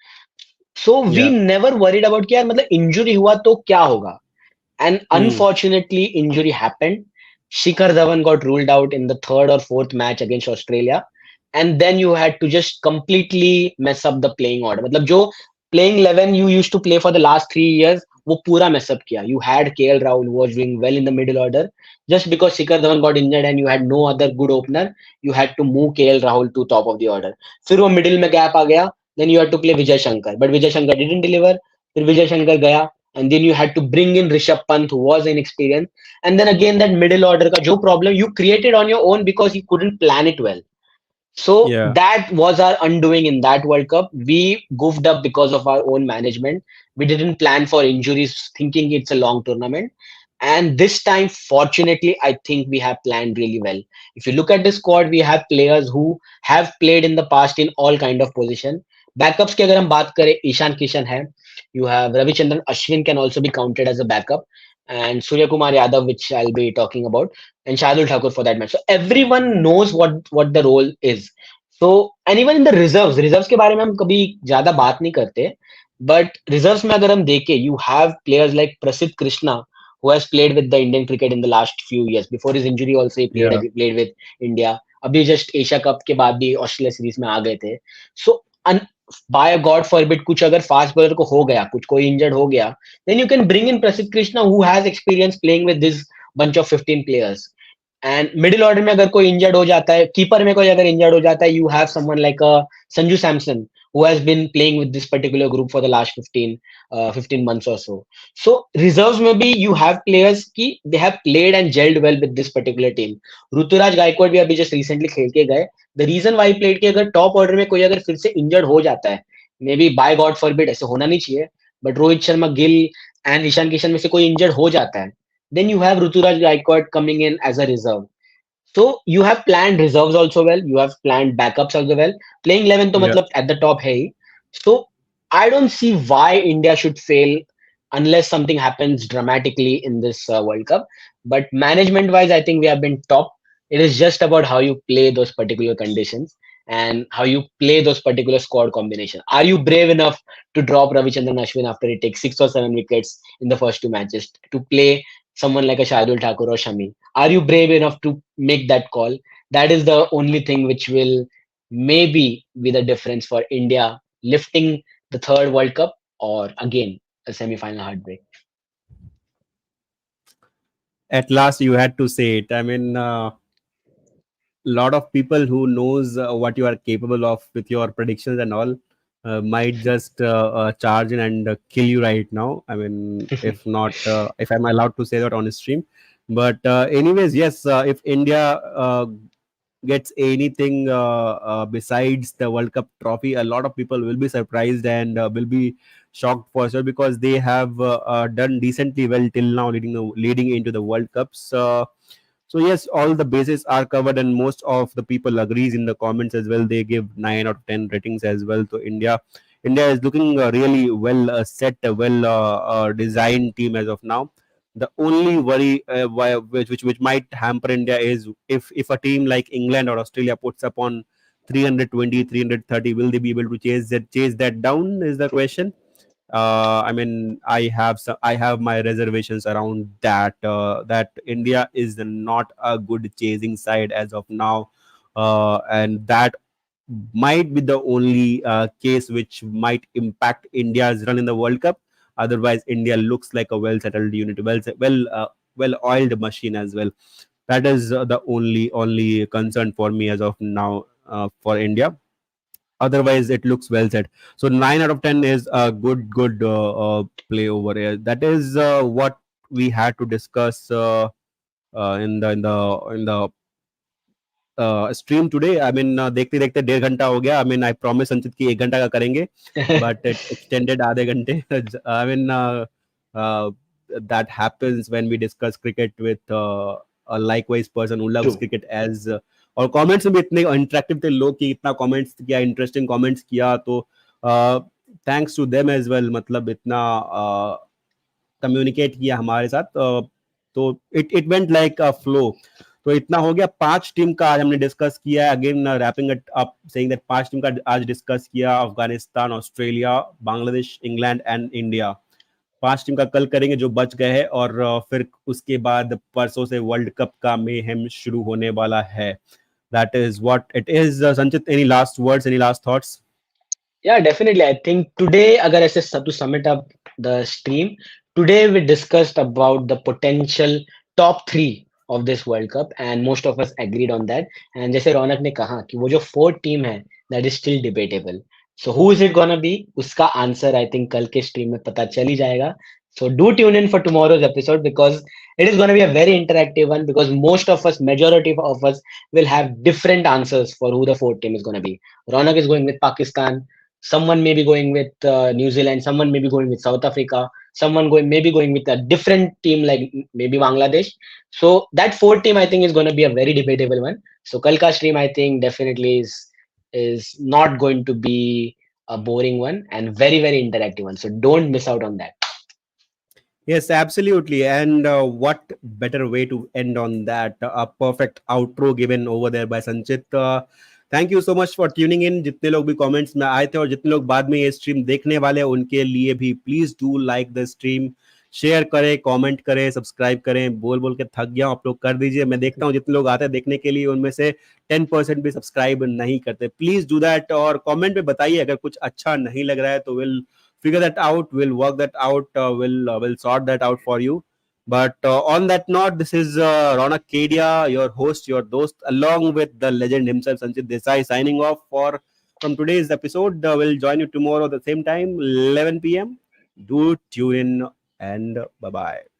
So we Yeah. Never worried about कि यार मतलब इंजुरी हुआ तो क्या होगा. And unfortunately, injury happened. Shikhar Dhawan got ruled out in the third or fourth match against Australia. And then you had to just completely mess up the playing order. मतलब जो playing 11 you used to play for the last 3 years, वो पूरा mess up किया. You had KL Rahul who was doing well in the middle order. Just because Shikhar Dhawan got injured and you had no other good opener, you had to move KL Rahul to top of the order. फिर वो middle में gap आ गया. Then you had to play Vijay Shankar. But Vijay Shankar didn't deliver. फिर Vijay Shankar गया. And then you had to bring in Rishabh Pant, who was inexperienced. And then again, that middle order ka jo problem you created on your own because you couldn't plan it well. So Yeah. that was our undoing in that World Cup. We goofed up because of our own management. We didn't plan for injuries, thinking it's a long tournament. And this time, fortunately, I think we have planned really well. If you look at the squad, we have players who have played in the past in all kind of position. Backups की अगर हम बात करें, ईशान किशन है, you have Ravichandran Ashwin can also be counted as a backup, and Surya Kumar Yadav, which I'll be talking about, and Shardul Thakur for that match. So everyone knows what the role is. So and even in the reserves के बारे में हम कभी ज्यादा बात नहीं करते, but reserves में अगर हम देखें, you have players like Prasidh Krishna, who has played with the Indian cricket in the last few years. Before his injury also he Yeah. played with India. अभी जस्ट एशिया कप के बाद भी Australia series में आ गए थे. सो bye God forbid कुछ अगर fast bowler को हो गया, कुछ कोई इंजर्ड हो गया, then you can bring in Prasidh Krishna, who has experience playing with this bunch of 15 players. And middle order में अगर कोई इंजर्ड हो जाता है, कीपर में कोई अगर इंजर्ड हो जाता है, you have someone like Sanju Samson, who has been playing with this particular group for the last 15 months or so. So reserves में भी you have players की they have played and gelled well with this particular team. Rituraj Gaekwad भी अभी just recently खेल के गए. The reason why played कि अगर टॉप ऑर्डर में कोई अगर फिर से इंजर्ड हो जाता है, may be by God forbid, ऐसे होना नहीं चाहिए, बट रोहित शर्मा, गिल एंड ईशान किशन में से कोई इंजर्ड हो जाता है, then you have Ruturaj Gaikwad coming in as a reserve. So you have planned reserves also well. You have planned backups also well. Playing 11 तो Yeah. मतलब at the top है ही. So I don't see why India should fail unless something happens dramatically in this World Cup. But management wise, I think we have been top. It is just about how you play those particular conditions and how you play those particular squad combination. Are you brave enough to drop Ravichandran Ashwin after he takes 6 or 7 wickets in the first two matches to play someone like a Shardul Thakur or Shami? Are you brave enough to make that call? That is the only thing which will maybe be the difference for India lifting the third World Cup or again a semi-final heartbreak. At last, you had to say it. I mean, lot of people who knows what you are capable of with your predictions and all might just charge in and kill you right now. I mean, if not, if I'm allowed to say that on stream. But anyways, yes, if India gets anything besides the World Cup trophy, a lot of people will be surprised and will be shocked for sure, because they have done decently well till now, leading into the World Cups. So yes, all the bases are covered, and most of the people agrees in the comments as well. They give 9 out of 10 ratings as well to India. India is looking really well set, a well designed team as of now. The only worry which might hamper India is if a team like England or Australia puts up on 320, 330, will they be able to chase that down? Is the question. I mean, I have my reservations around that. That India is not a good chasing side as of now, and that might be the only case which might impact India's run in the World Cup. Otherwise, India looks like a well settled unit, well oiled machine as well. That is the only concern for me as of now for India. Otherwise, it looks well set. So 9 out of 10 is a good play over here. That is what we had to discuss in the stream today. I mean देखते देखते 1.5 घंटा हो गया. आई mean I promise संचित की 1 घंटा का करेंगे, बट इट एक्सटेंडेड आधे घंटे. I mean that happens when we discuss cricket with a likewise person who loves True. cricket as और कमेंट्स में भी इतने इंटरेक्टिव थे लोग कि इतना कमेंट्स किया, इंटरेस्टिंग कमेंट्स किया, तो thanks to them as well. मतलब इतना कम्युनिकेट किया हमारे साथ, तो it went like a flow. तो इतना हो गया. 5 टीम का आज हमने डिस्कस किया है. Again wrapping it up saying that 5 team का आज डिस्कस किया. Afghanistan, Australia, Bangladesh, England and India. 5 team का कल करेंगे जो बच गए हैं, और फिर उसके बाद परसों से वर्ल्ड कप का मेहम शुरू होने वाला है. That is what it is. Sanchit, any last words, any last thoughts? Yeah, definitely. I think today, agar I say to sum it up the stream, today we discussed about the potential top three of this World Cup, and most of us agreed on that. And जैसे रौनक ने कहा कि वो जो fourth team है, that is still debatable. So who is it gonna be? उसका answer I think कल के stream में पता चल ही जाएगा. So do tune in for tomorrow's episode because it is going to be a very interactive one, because most of us, majority of us will have different answers for who the fourth team is going to be. Ronak is going with Pakistan. Someone may be going with New Zealand. Someone may be going with South Africa. Someone maybe going with a different team like maybe Bangladesh. So that fourth team I think is going to be a very debatable one. So Kalka stream I think definitely is not going to be a boring one and very, very interactive one. So don't miss out on that. Yes, absolutely. And what better way to end on that? A perfect outro given over there by Sanchit. Thank you so much for tuning in. जितने लोग भी comments में आए थे और जितने लोग बाद में ये स्ट्रीम देखने वाले हैं उनके लिए भी please do like the stream. Share करें, कमेंट करें, सब्सक्राइब करें. बोल बोल के थक गया हूं, आप लोग कर दीजिए. मैं देखता हूं जितने लोग आते हैं देखने के लिए उनमें से 10% भी सब्सक्राइब नहीं करते. प्लीज डू दैट और कमेंट में बताइए अगर कुछ अच्छा नहीं लग रहा है तो will figure that out. We'll work that out. We'll sort that out for you. But on that note, this is Ronak Kedia, your host, your dost, along with the legend himself, Sanchit Desai, signing off for from today's episode. We'll join you tomorrow at the same time, 11 p.m. Do tune in and bye bye.